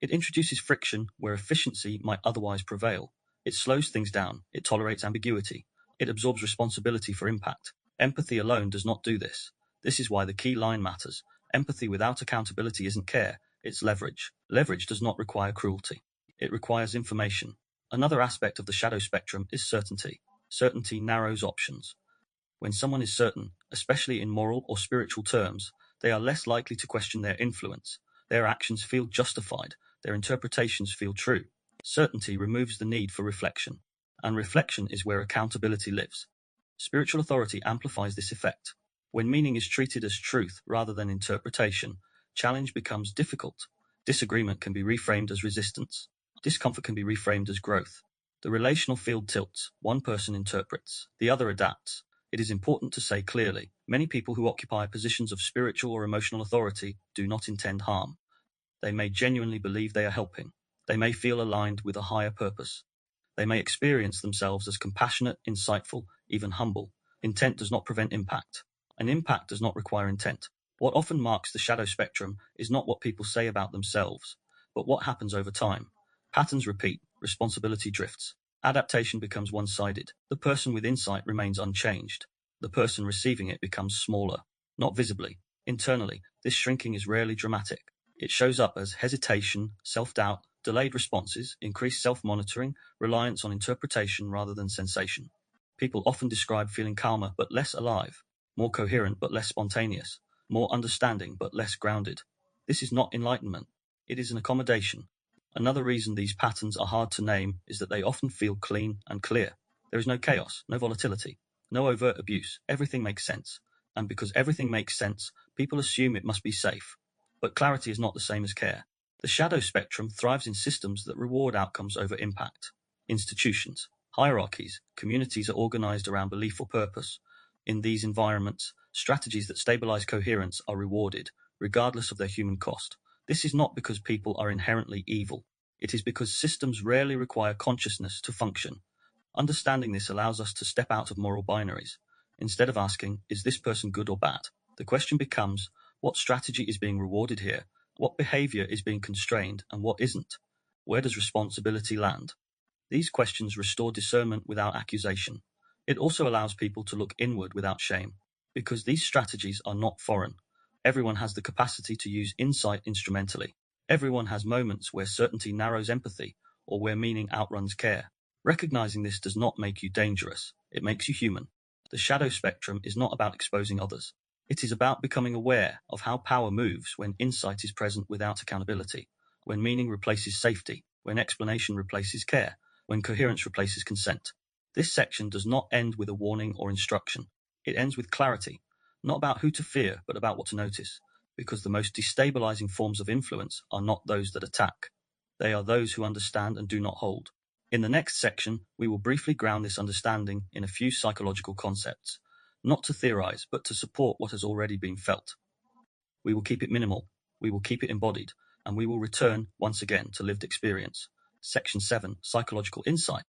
It introduces friction where efficiency might otherwise prevail. It slows things down. It tolerates ambiguity. It absorbs responsibility for impact. Empathy alone does not do this. This is why the key line matters. Empathy without accountability isn't care. It's leverage. Leverage does not require cruelty. It requires information. Another aspect of the shadow spectrum is certainty. Certainty narrows options. When someone is certain, especially in moral or spiritual terms, they are less likely to question their influence. Their actions feel justified. Their interpretations feel true. Certainty removes the need for reflection. And reflection is where accountability lives. Spiritual authority amplifies this effect. When meaning is treated as truth rather than interpretation, challenge becomes difficult. Disagreement can be reframed as resistance. Discomfort can be reframed as growth. The relational field tilts. One person interprets, the other adapts. It is important to say clearly, many people who occupy positions of spiritual or emotional authority do not intend harm. They may genuinely believe they are helping. They may feel aligned with a higher purpose. They may experience themselves as compassionate, insightful, even humble. Intent does not prevent impact. And impact does not require intent. What often marks the shadow spectrum is not what people say about themselves, but what happens over time. Patterns repeat, responsibility drifts. Adaptation becomes one-sided. The person with insight remains unchanged. The person receiving it becomes smaller, not visibly. Internally, this shrinking is rarely dramatic. It shows up as hesitation, self-doubt, delayed responses, increased self-monitoring, reliance on interpretation rather than sensation. People often describe feeling calmer but less alive, more coherent but less spontaneous, more understanding but less grounded. This is not enlightenment. It is an accommodation. Another reason these patterns are hard to name is that they often feel clean and clear. There is no chaos, no volatility, no overt abuse. Everything makes sense. And because everything makes sense, people assume it must be safe. But clarity is not the same as care. The shadow spectrum thrives in systems that reward outcomes over impact. Institutions, hierarchies, communities are organized around belief or purpose. In these environments, strategies that stabilize coherence are rewarded, regardless of their human cost. This is not because people are inherently evil. It is because systems rarely require consciousness to function. Understanding this allows us to step out of moral binaries. Instead of asking, is this person good or bad? The question becomes, what strategy is being rewarded here? What behavior is being constrained and what isn't? Where does responsibility land? These questions restore discernment without accusation. It also allows people to look inward without shame, because these strategies are not foreign. Everyone has the capacity to use insight instrumentally. Everyone has moments where certainty narrows empathy, or where meaning outruns care. Recognizing this does not make you dangerous. It makes you human. The shadow spectrum is not about exposing others. It is about becoming aware of how power moves when insight is present without accountability, when meaning replaces safety, when explanation replaces care, when coherence replaces consent. This section does not end with a warning or instruction. It ends with clarity, not about who to fear, but about what to notice, because the most destabilizing forms of influence are not those that attack. They are those who understand and do not hold. In the next section, we will briefly ground this understanding in a few psychological concepts, not to theorize, but to support what has already been felt. We will keep it minimal, we will keep it embodied, and we will return once again to lived experience. Section 7, Psychological Insight.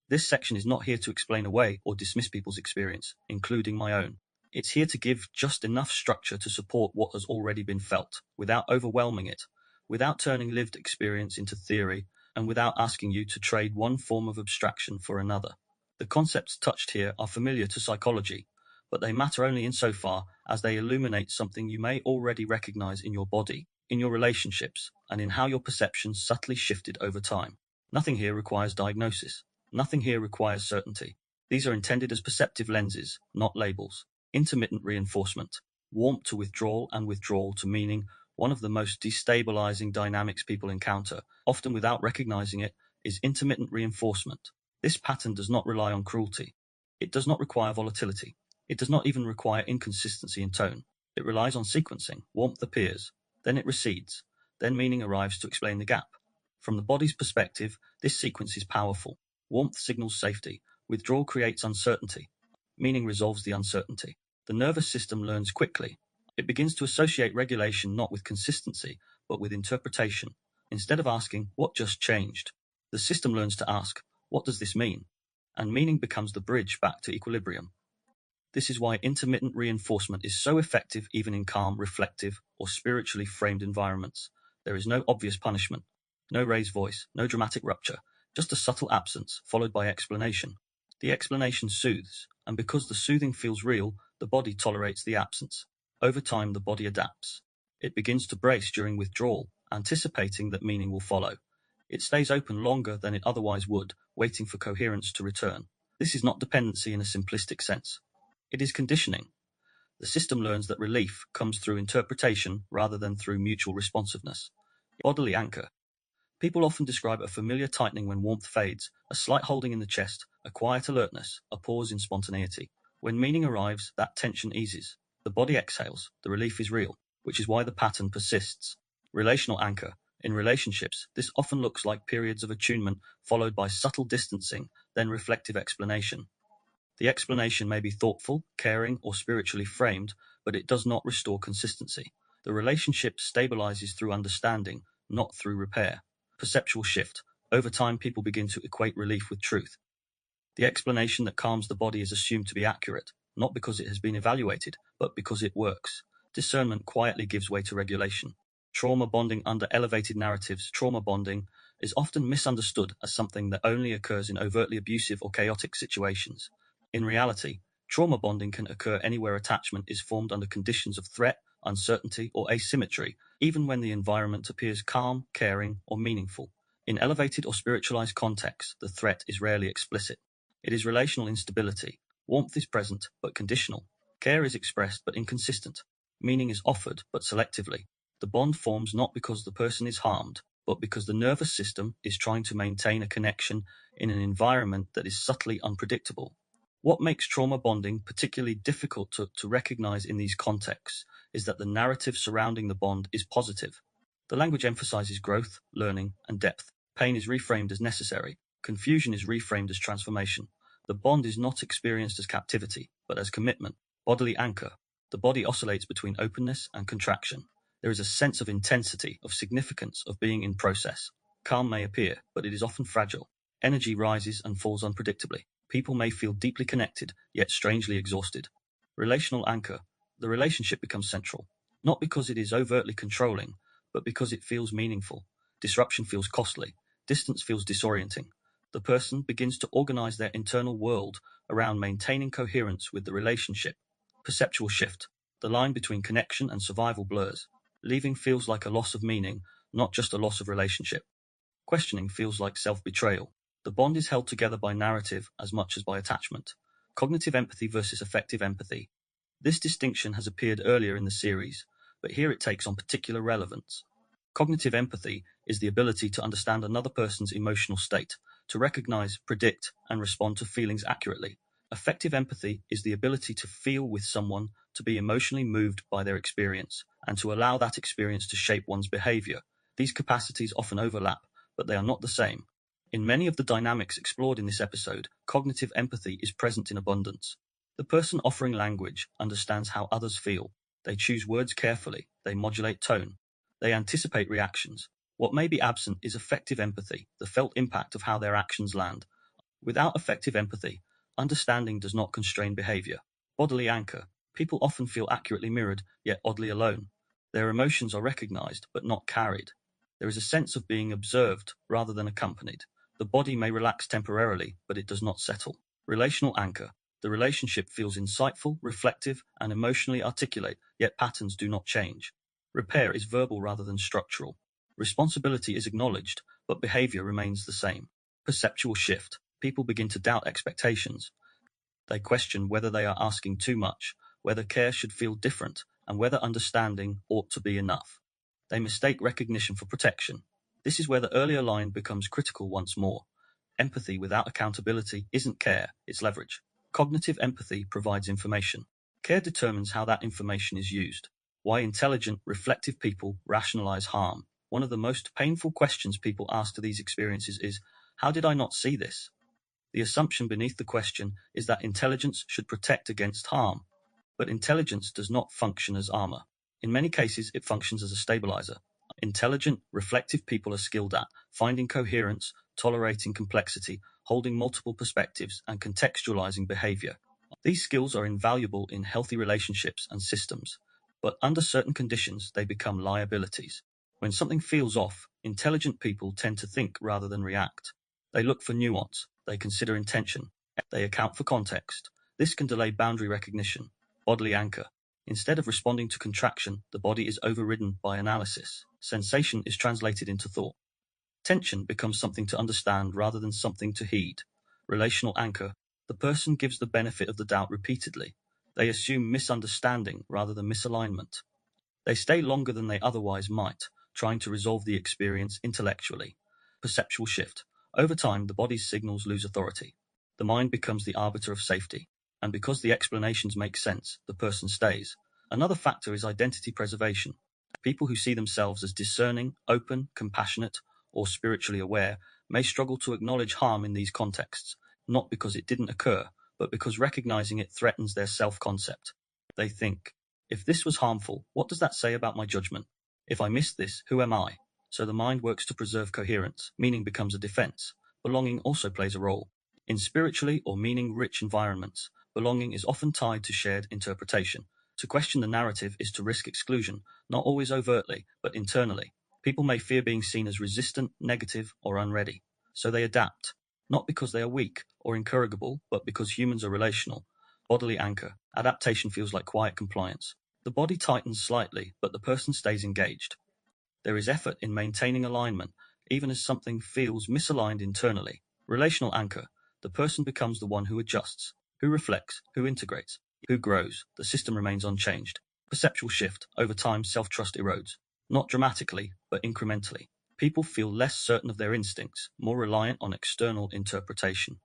This section is not here to explain away or dismiss people's experience, including my own. It's here to give just enough structure to support what has already been felt, without overwhelming it, without turning lived experience into theory, and without asking you to trade one form of abstraction for another. The concepts touched here are familiar to psychology, but they matter only insofar as they illuminate something you may already recognize in your body, in your relationships, and in how your perceptions subtly shifted over time. Nothing here requires diagnosis. Nothing here requires certainty. These are intended as perceptive lenses, not labels. Intermittent reinforcement, warmth to withdrawal and withdrawal to meaning, one of the most destabilizing dynamics people encounter, often without recognizing it, is intermittent reinforcement. This pattern does not rely on cruelty. It does not require volatility. It does not even require inconsistency in tone. It relies on sequencing. Warmth appears, then it recedes, then meaning arrives to explain the gap. From the body's perspective, this sequence is powerful. Warmth signals safety. Withdrawal creates uncertainty. Meaning resolves the uncertainty. The nervous system learns quickly. It begins to associate regulation not with consistency, but with interpretation. Instead of asking, what just changed? The system learns to ask, what does this mean? And meaning becomes the bridge back to equilibrium. This is why intermittent reinforcement is so effective even in calm, reflective, or spiritually framed environments. There is no obvious punishment, no raised voice, no dramatic rupture, just a subtle absence, followed by explanation. The explanation soothes, and because the soothing feels real, the body tolerates the absence. Over time, the body adapts. It begins to brace during withdrawal, anticipating that meaning will follow. It stays open longer than it otherwise would, waiting for coherence to return. This is not dependency in a simplistic sense. It is conditioning. The system learns that relief comes through interpretation rather than through mutual responsiveness. Bodily anchor. People often describe a familiar tightening when warmth fades, a slight holding in the chest, a quiet alertness, a pause in spontaneity. When meaning arrives, that tension eases. The body exhales, the relief is real, which is why the pattern persists. Relational anchor. In relationships, this often looks like periods of attunement followed by subtle distancing, then reflective explanation. The explanation may be thoughtful, caring, or spiritually framed, but it does not restore consistency. The relationship stabilizes through understanding, not through repair. Perceptual shift. Over time, people begin to equate relief with truth. The explanation that calms the body is assumed to be accurate, not because it has been evaluated, but because it works. Discernment quietly gives way to regulation. Trauma bonding under elevated narratives. Trauma bonding is often misunderstood as something that only occurs in overtly abusive or chaotic situations. In reality, trauma bonding can occur anywhere attachment is formed under conditions of threat, uncertainty, or asymmetry, even when the environment appears calm, caring, or meaningful. In elevated or spiritualized contexts, the threat is rarely explicit. It is relational instability. Warmth is present, but conditional. Care is expressed, but inconsistent. Meaning is offered, but selectively. The bond forms not because the person is harmed, but because the nervous system is trying to maintain a connection in an environment that is subtly unpredictable. What makes trauma bonding particularly difficult to recognize in these contexts is that the narrative surrounding the bond is positive. The language emphasizes growth, learning, and depth. Pain is reframed as necessary. Confusion is reframed as transformation. The bond is not experienced as captivity, but as commitment. Bodily anchor. The body oscillates between openness and contraction. There is a sense of intensity, of significance, of being in process. Calm may appear, but it is often fragile. Energy rises and falls unpredictably. People may feel deeply connected, yet strangely exhausted. Relational anchor. The relationship becomes central, not because it is overtly controlling, but because it feels meaningful. Disruption feels costly. Distance feels disorienting. The person begins to organize their internal world around maintaining coherence with the relationship. Perceptual shift. The line between connection and survival blurs. Leaving feels like a loss of meaning, not just a loss of relationship. Questioning feels like self-betrayal. The bond is held together by narrative as much as by attachment. Cognitive empathy versus affective empathy. This distinction has appeared earlier in the series, but here it takes on particular relevance. Cognitive empathy is the ability to understand another person's emotional state, to recognize, predict, and respond to feelings accurately. Affective empathy is the ability to feel with someone, to be emotionally moved by their experience, and to allow that experience to shape one's behavior. These capacities often overlap, but they are not the same. In many of the dynamics explored in this episode, cognitive empathy is present in abundance. The person offering language understands how others feel. They choose words carefully. They modulate tone. They anticipate reactions. What may be absent is affective empathy, the felt impact of how their actions land. Without affective empathy, understanding does not constrain behavior. Bodily anchor. People often feel accurately mirrored, yet oddly alone. Their emotions are recognized, but not carried. There is a sense of being observed rather than accompanied. The body may relax temporarily, but it does not settle. Relational anchor. The relationship feels insightful, reflective, and emotionally articulate, yet patterns do not change. Repair is verbal rather than structural. Responsibility is acknowledged, but behavior remains the same. Perceptual shift. People begin to doubt expectations. They question whether they are asking too much, whether care should feel different, and whether understanding ought to be enough. They mistake recognition for protection. This is where the earlier line becomes critical once more. Empathy without accountability isn't care, it's leverage. Cognitive empathy provides information. Care determines how that information is used. Why intelligent, reflective people rationalize harm. One of the most painful questions people ask to these experiences is, how did I not see this? The assumption beneath the question is that intelligence should protect against harm. But intelligence does not function as armor. In many cases, it functions as a stabilizer. Intelligent, reflective people are skilled at finding coherence, tolerating complexity, holding multiple perspectives, and contextualizing behavior. These skills are invaluable in healthy relationships and systems, but under certain conditions, they become liabilities. When something feels off, intelligent people tend to think rather than react. They look for nuance, they consider intention, they account for context. This can delay boundary recognition. Bodily anchor. Instead of responding to contraction, the body is overridden by analysis. Sensation is translated into thought. Tension becomes something to understand rather than something to heed. Relational anchor. The person gives the benefit of the doubt repeatedly. They assume misunderstanding rather than misalignment. They stay longer than they otherwise might, trying to resolve the experience intellectually. Perceptual shift. Over time, the body's signals lose authority. The mind becomes the arbiter of safety. And because the explanations make sense, the person stays. Another factor is identity preservation. People who see themselves as discerning, open, compassionate, or spiritually aware may struggle to acknowledge harm in these contexts, not because it didn't occur, but because recognizing it threatens their self-concept. They think, if this was harmful, what does that say about my judgment? If I miss this, who am I? So the mind works to preserve coherence. Meaning becomes a defense. Belonging also plays a role. In spiritually or meaning-rich environments, belonging is often tied to shared interpretation. To question the narrative is to risk exclusion, not always overtly, but internally. People may fear being seen as resistant, negative, or unready, so they adapt, not because they are weak or incorrigible, but because humans are relational. Bodily anchor. Adaptation feels like quiet compliance. The body tightens slightly, but the person stays engaged. There is effort in maintaining alignment, even as something feels misaligned internally. Relational anchor. The person becomes the one who adjusts, who reflects, who integrates, who grows. The system remains unchanged. Perceptual shift. Over time, self-trust erodes. Not dramatically, but incrementally. People feel less certain of their instincts, more reliant on external interpretation.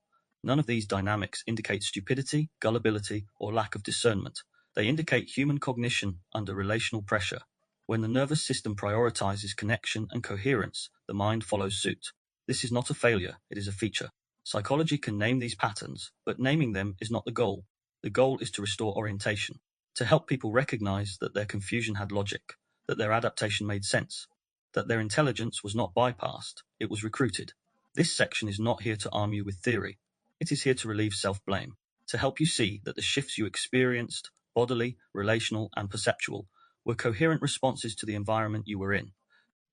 None of these dynamics indicate stupidity, gullibility, or lack of discernment. They indicate human cognition under relational pressure. When the nervous system prioritizes connection and coherence, the mind follows suit. This is not a failure, it is a feature. Psychology can name these patterns, but naming them is not the goal. The goal is to restore orientation, to help people recognize that their confusion had logic, that their adaptation made sense, that their intelligence was not bypassed, it was recruited. This section is not here to arm you with theory. It is here to relieve self-blame, to help you see that the shifts you experienced, bodily, relational, and perceptual, were coherent responses to the environment you were in.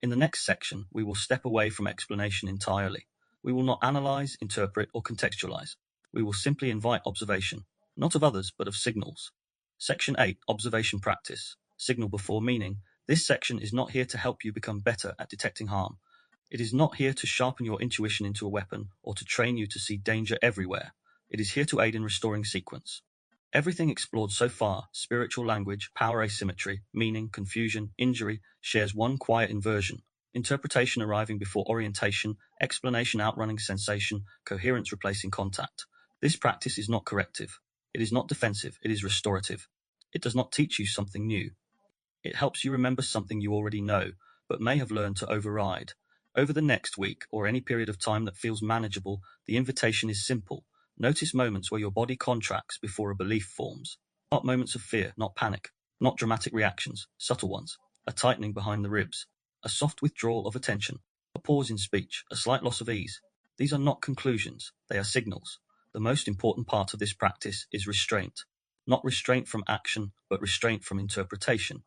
In the next section, we will step away from explanation entirely. We will not analyze, interpret, or contextualize. We will simply invite observation, not of others, but of signals. Section 8, Observation Practice. Signal before meaning. This section is not here to help you become better at detecting harm. It is not here to sharpen your intuition into a weapon or to train you to see danger everywhere. It is here to aid in restoring sequence. Everything explored so far, spiritual language, power asymmetry, meaning, confusion, injury, shares one quiet inversion. Interpretation arriving before orientation, explanation outrunning sensation, coherence replacing contact. This practice is not corrective. It is not defensive. It is restorative. It does not teach you something new. It helps you remember something you already know, but may have learned to override. Over the next week, or any period of time that feels manageable, the invitation is simple. Notice moments where your body contracts before a belief forms. Not moments of fear, not panic, not dramatic reactions, subtle ones. A tightening behind the ribs, a soft withdrawal of attention, a pause in speech, a slight loss of ease. These are not conclusions, they are signals. The most important part of this practice is restraint. Not restraint from action, but restraint from interpretation.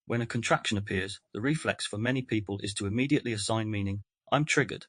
When a contraction appears, the reflex for many people is to immediately assign meaning. I'm triggered.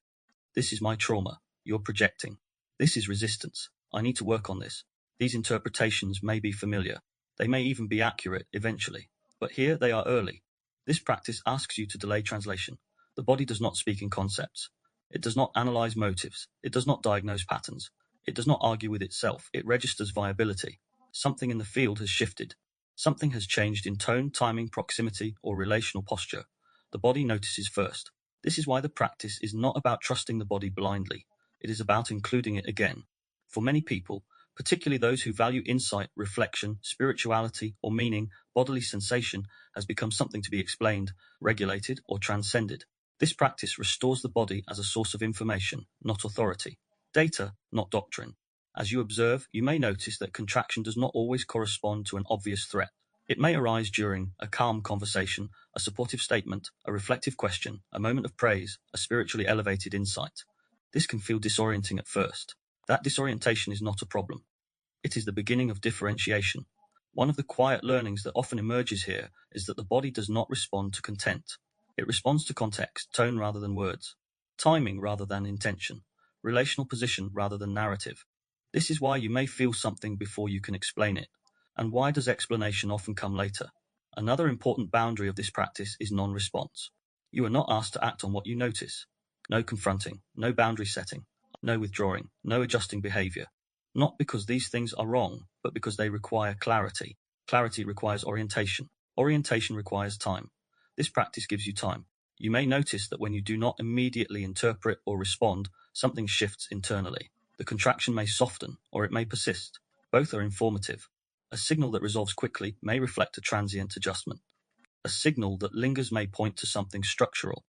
This is my trauma. You're projecting. This is resistance. I need to work on this. These interpretations may be familiar. They may even be accurate eventually. But here they are early. This practice asks you to delay translation. The body does not speak in concepts. It does not analyze motives. It does not diagnose patterns. It does not argue with itself. It registers viability. Something in the field has shifted. Something has changed in tone, timing, proximity, or relational posture. The body notices first. This is why the practice is not about trusting the body blindly. It is about including it again. For many people, particularly those who value insight, reflection, spirituality, or meaning, bodily sensation has become something to be explained, regulated, or transcended. This practice restores the body as a source of information, not authority. Data, not doctrine. As you observe, you may notice that contraction does not always correspond to an obvious threat. It may arise during a calm conversation, a supportive statement, a reflective question, a moment of praise, a spiritually elevated insight. This can feel disorienting at first. That disorientation is not a problem. It is the beginning of differentiation. One of the quiet learnings that often emerges here is that the body does not respond to content. It responds to context, tone rather than words, timing rather than intention, relational position rather than narrative. This is why you may feel something before you can explain it. And why does explanation often come later? Another important boundary of this practice is non-response. You are not asked to act on what you notice. No confronting, no boundary setting, no withdrawing, no adjusting behavior. Not because these things are wrong, but because they require clarity. Clarity requires orientation. Orientation requires time. This practice gives you time. You may notice that when you do not immediately interpret or respond, something shifts internally. The contraction may soften, or it may persist. Both are informative. A signal that resolves quickly may reflect a transient adjustment. A signal that lingers may point to something structural.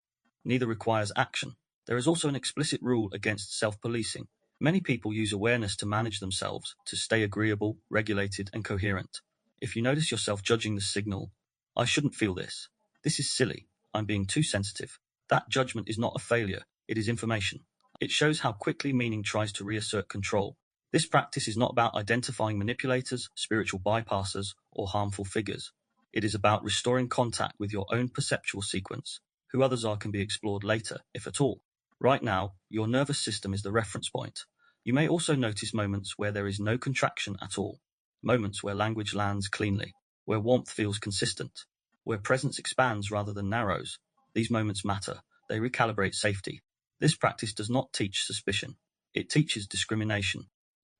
Neither requires action. There is also an explicit rule against self-policing. Many people use awareness to manage themselves, to stay agreeable, regulated, and coherent. If you notice yourself judging the signal, I shouldn't feel this. This is silly. I'm being too sensitive. That judgment is not a failure. It is information. It shows how quickly meaning tries to reassert control. This practice is not about identifying manipulators, spiritual bypassers, or harmful figures. It is about restoring contact with your own perceptual sequence. Who others are can be explored later, if at all. Right now, your nervous system is the reference point. You may also notice moments where there is no contraction at all, moments where language lands cleanly, where warmth feels consistent, where presence expands rather than narrows. These moments matter. They recalibrate safety. This practice does not teach suspicion. It teaches discrimination.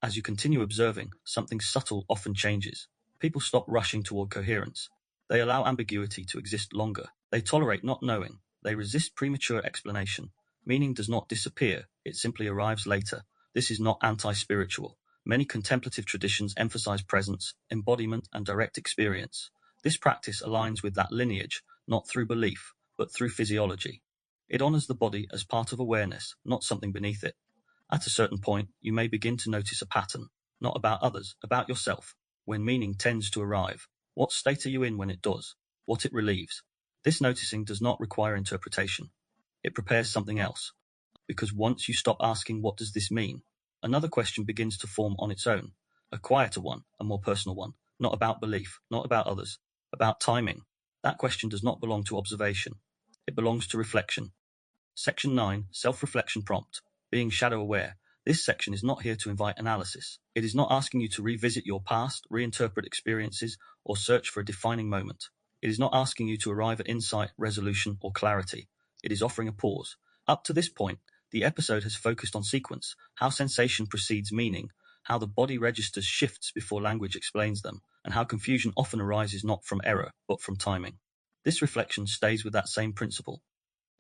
As you continue observing, something subtle often changes. People stop rushing toward coherence. They allow ambiguity to exist longer. They tolerate not knowing. They resist premature explanation. Meaning does not disappear, it simply arrives later. This is not anti-spiritual. Many contemplative traditions emphasize presence, embodiment, and direct experience. This practice aligns with that lineage, not through belief, but through physiology. It honors the body as part of awareness, not something beneath it. At a certain point, you may begin to notice a pattern, not about others, about yourself. When meaning tends to arrive, what state are you in when it does? What it relieves? This noticing does not require interpretation. It prepares something else. Because once you stop asking, what does this mean? Another question begins to form on its own. A quieter one, a more personal one. Not about belief, not about others, about timing. That question does not belong to observation. It belongs to reflection. Section 9, Self-Reflection Prompt. Being shadow aware. This section is not here to invite analysis. It is not asking you to revisit your past, reinterpret experiences, or search for a defining moment. It is not asking you to arrive at insight, resolution, or clarity. It is offering a pause. Up to this point, the episode has focused on sequence, how sensation precedes meaning, how the body registers shifts before language explains them, and how confusion often arises not from error, but from timing. This reflection stays with that same principle.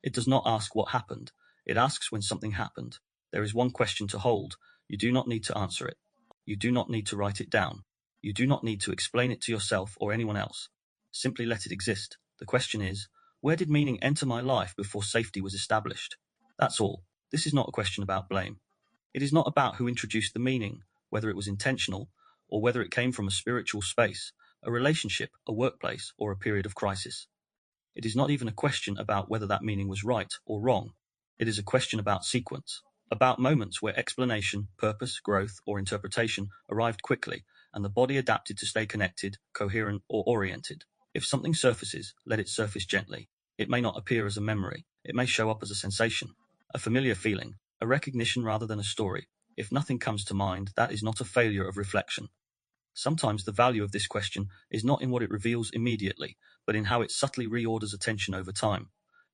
It does not ask what happened. It asks when something happened. There is one question to hold. You do not need to answer it. You do not need to write it down. You do not need to explain it to yourself or anyone else. Simply let it exist. The question is, where did meaning enter my life before safety was established? That's all. This is not a question about blame. It is not about who introduced the meaning, whether it was intentional, or whether it came from a spiritual space, a relationship, a workplace, or a period of crisis. It is not even a question about whether that meaning was right or wrong. It is a question about sequence, about moments where explanation, purpose, growth, or interpretation arrived quickly, and the body adapted to stay connected, coherent, or oriented. If something surfaces, let it surface gently. It may not appear as a memory. It may show up as a sensation, a familiar feeling, a recognition rather than a story. If nothing comes to mind, that is not a failure of reflection. Sometimes the value of this question is not in what it reveals immediately, but in how it subtly reorders attention over time.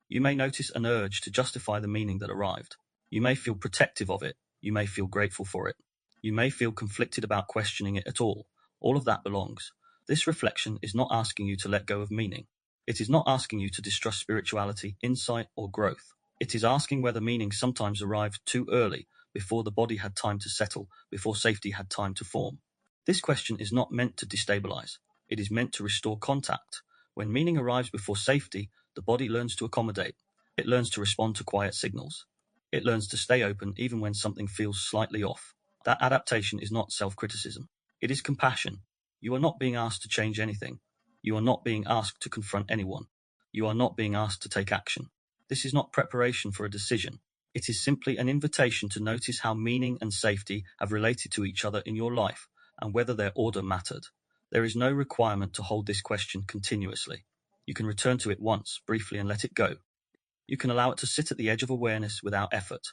You may notice an urge to justify the meaning that arrived. You may feel protective of it. You may feel grateful for it. You may feel conflicted about questioning it at all. All of that belongs. This reflection is not asking you to let go of meaning. It is not asking you to distrust spirituality, insight, or growth. It is asking whether meaning sometimes arrived too early, before the body had time to settle, before safety had time to form. This question is not meant to destabilize. It is meant to restore contact. When meaning arrives before safety, the body learns to accommodate. It learns to respond to quiet signals. It learns to stay open even when something feels slightly off. That adaptation is not self-criticism. It is compassion. You are not being asked to change anything. You are not being asked to confront anyone. You are not being asked to take action. This is not preparation for a decision. It is simply an invitation to notice how meaning and safety have related to each other in your life, and whether their order mattered. There is no requirement to hold this question continuously. You can return to it once, briefly, and let it go. You can allow it to sit at the edge of awareness without effort.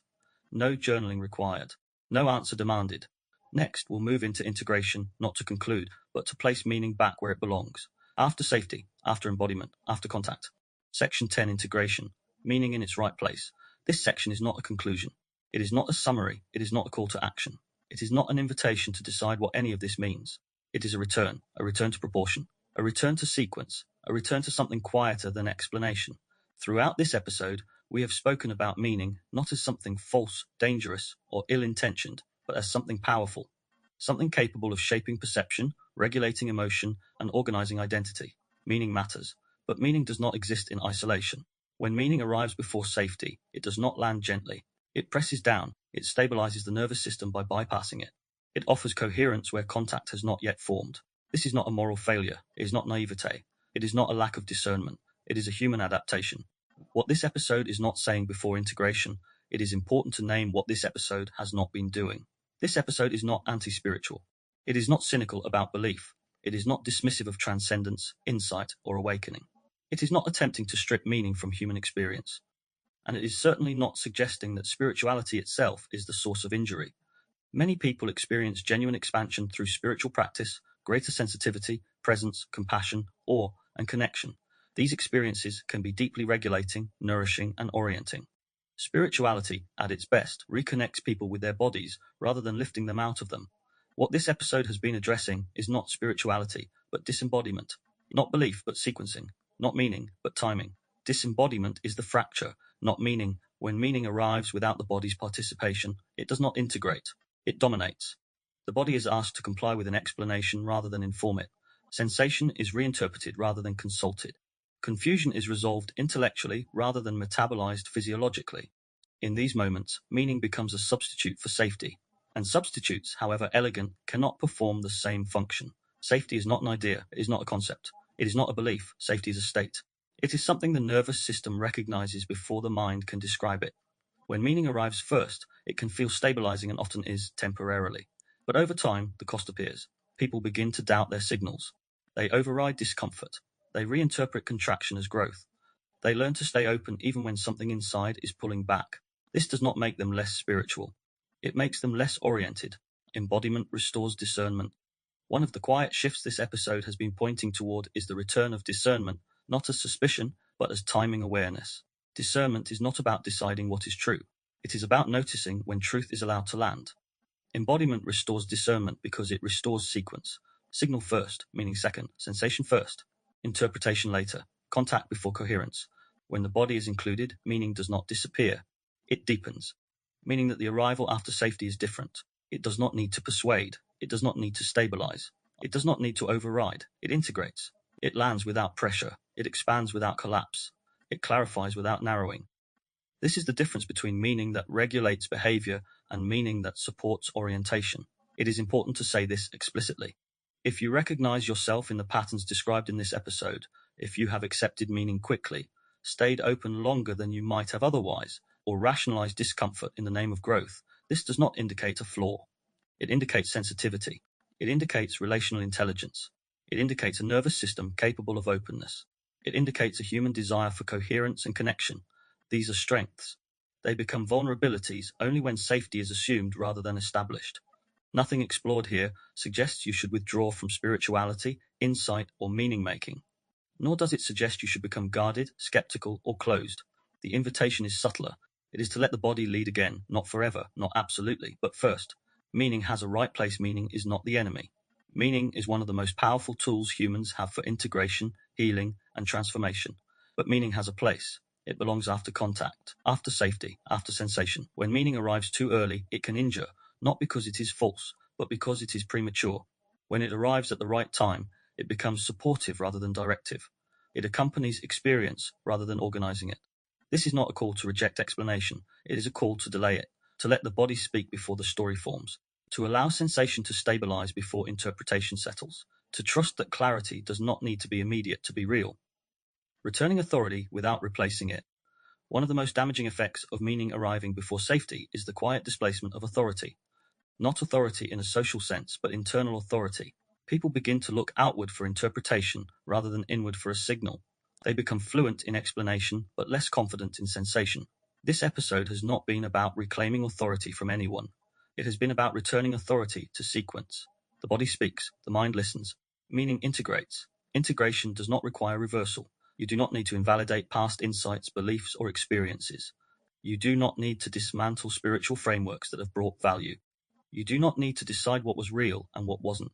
No journaling required. No answer demanded. Next, we'll move into integration, not to conclude, but to place meaning back where it belongs. After safety, after embodiment, after contact. Section 10, Integration. Meaning in its right place. This section is not a conclusion. It is not a summary. It is not a call to action. It is not an invitation to decide what any of this means. It is a return to proportion, a return to sequence, a return to something quieter than explanation. Throughout this episode, we have spoken about meaning not as something false, dangerous, or ill-intentioned, but as something powerful, something capable of shaping perception, regulating emotion, and organizing identity. Meaning matters, but meaning does not exist in isolation. When meaning arrives before safety, it does not land gently. It presses down. It stabilizes the nervous system by bypassing it. It offers coherence where contact has not yet formed. This is not a moral failure. It is not naivete. It is not a lack of discernment. It is a human adaptation. What this episode is not saying before integration, it is important to name what this episode has not been doing. This episode is not anti-spiritual. It is not cynical about belief. It is not dismissive of transcendence, insight, or awakening. It is not attempting to strip meaning from human experience, and it is certainly not suggesting that spirituality itself is the source of injury. Many people experience genuine expansion through spiritual practice, greater sensitivity, presence, compassion, awe, and connection. These experiences can be deeply regulating, nourishing, and orienting. Spirituality, at its best, reconnects people with their bodies rather than lifting them out of them. What this episode has been addressing is not spirituality, but disembodiment. Not belief, but sequencing. Not meaning, but timing. Disembodiment is the fracture, not meaning. When meaning arrives without the body's participation, it does not integrate. It dominates. The body is asked to comply with an explanation rather than inform it. Sensation is reinterpreted rather than consulted. Confusion is resolved intellectually rather than metabolized physiologically. In these moments, meaning becomes a substitute for safety. And substitutes, however elegant, cannot perform the same function. Safety is not an idea, it is not a concept. It is not a belief, safety is a state. It is something the nervous system recognizes before the mind can describe it. When meaning arrives first, it can feel stabilizing and often is temporarily. But over time, the cost appears. People begin to doubt their signals. They override discomfort. They reinterpret contraction as growth. They learn to stay open even when something inside is pulling back. This does not make them less spiritual. It makes them less oriented. Embodiment restores discernment. One of the quiet shifts this episode has been pointing toward is the return of discernment, not as suspicion, but as timing awareness. Discernment is not about deciding what is true. It is about noticing when truth is allowed to land. Embodiment restores discernment because it restores sequence. Signal first, meaning second. Sensation first. Interpretation later. Contact before coherence. When the body is included, meaning does not disappear. It deepens. Meaning that the arrival after safety is different. It does not need to persuade. It does not need to stabilize. It does not need to override. It integrates. It lands without pressure. It expands without collapse. It clarifies without narrowing. This is the difference between meaning that regulates behavior and meaning that supports orientation. It is important to say this explicitly. If you recognize yourself in the patterns described in this episode, if you have accepted meaning quickly, stayed open longer than you might have otherwise, or rationalized discomfort in the name of growth, this does not indicate a flaw. It indicates sensitivity. It indicates relational intelligence. It indicates a nervous system capable of openness. It indicates a human desire for coherence and connection. These are strengths. They become vulnerabilities only when safety is assumed rather than established. Nothing explored here suggests you should withdraw from spirituality, insight, or meaning-making. Nor does it suggest you should become guarded, skeptical, or closed. The invitation is subtler. It is to let the body lead again, not forever, not absolutely, but first. Meaning has a right place. Meaning is not the enemy. Meaning is one of the most powerful tools humans have for integration, healing, and transformation. But meaning has a place. It belongs after contact, after safety, after sensation. When meaning arrives too early, it can injure, not because it is false, but because it is premature. When it arrives at the right time, it becomes supportive rather than directive. It accompanies experience rather than organizing it. This is not a call to reject explanation. It is a call to delay it, to let the body speak before the story forms, to allow sensation to stabilize before interpretation settles, to trust that clarity does not need to be immediate to be real. Returning authority without replacing it. One of the most damaging effects of meaning arriving before safety is the quiet displacement of authority. Not authority in a social sense, but internal authority. People begin to look outward for interpretation rather than inward for a signal. They become fluent in explanation, but less confident in sensation. This episode has not been about reclaiming authority from anyone. It has been about returning authority to sequence. The body speaks, the mind listens. Meaning integrates. Integration does not require reversal. You do not need to invalidate past insights, beliefs, or experiences. You do not need to dismantle spiritual frameworks that have brought value. You do not need to decide what was real and what wasn't.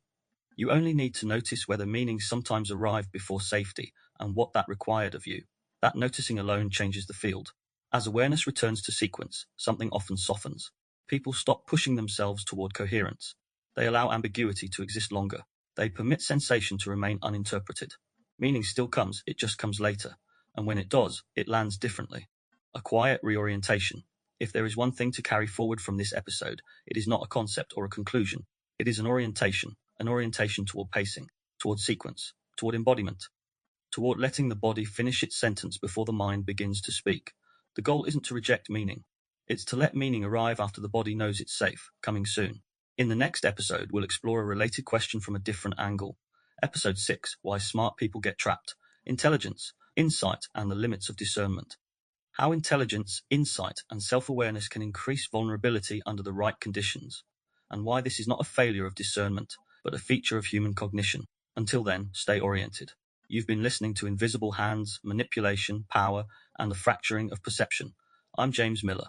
You only need to notice whether meaning sometimes arrived before safety and what that required of you. That noticing alone changes the field. As awareness returns to sequence, something often softens. People stop pushing themselves toward coherence. They allow ambiguity to exist longer. They permit sensation to remain uninterpreted. Meaning still comes, it just comes later. And when it does, it lands differently. A quiet reorientation. If there is one thing to carry forward from this episode, it is not a concept or a conclusion. It is an orientation toward pacing, toward sequence, toward embodiment, toward letting the body finish its sentence before the mind begins to speak. The goal isn't to reject meaning. It's to let meaning arrive after the body knows it's safe, coming soon. In the next episode, we'll explore a related question from a different angle. Episode 6, Why Smart People Get Trapped. Intelligence. insight, and the limits of discernment. How intelligence, insight, and self-awareness can increase vulnerability under the right conditions, and why this is not a failure of discernment, but a feature of human cognition. Until then, stay oriented. You've been listening to Invisible Hands, Manipulation, Power, and the Fracturing of Perception. I'm James Miller.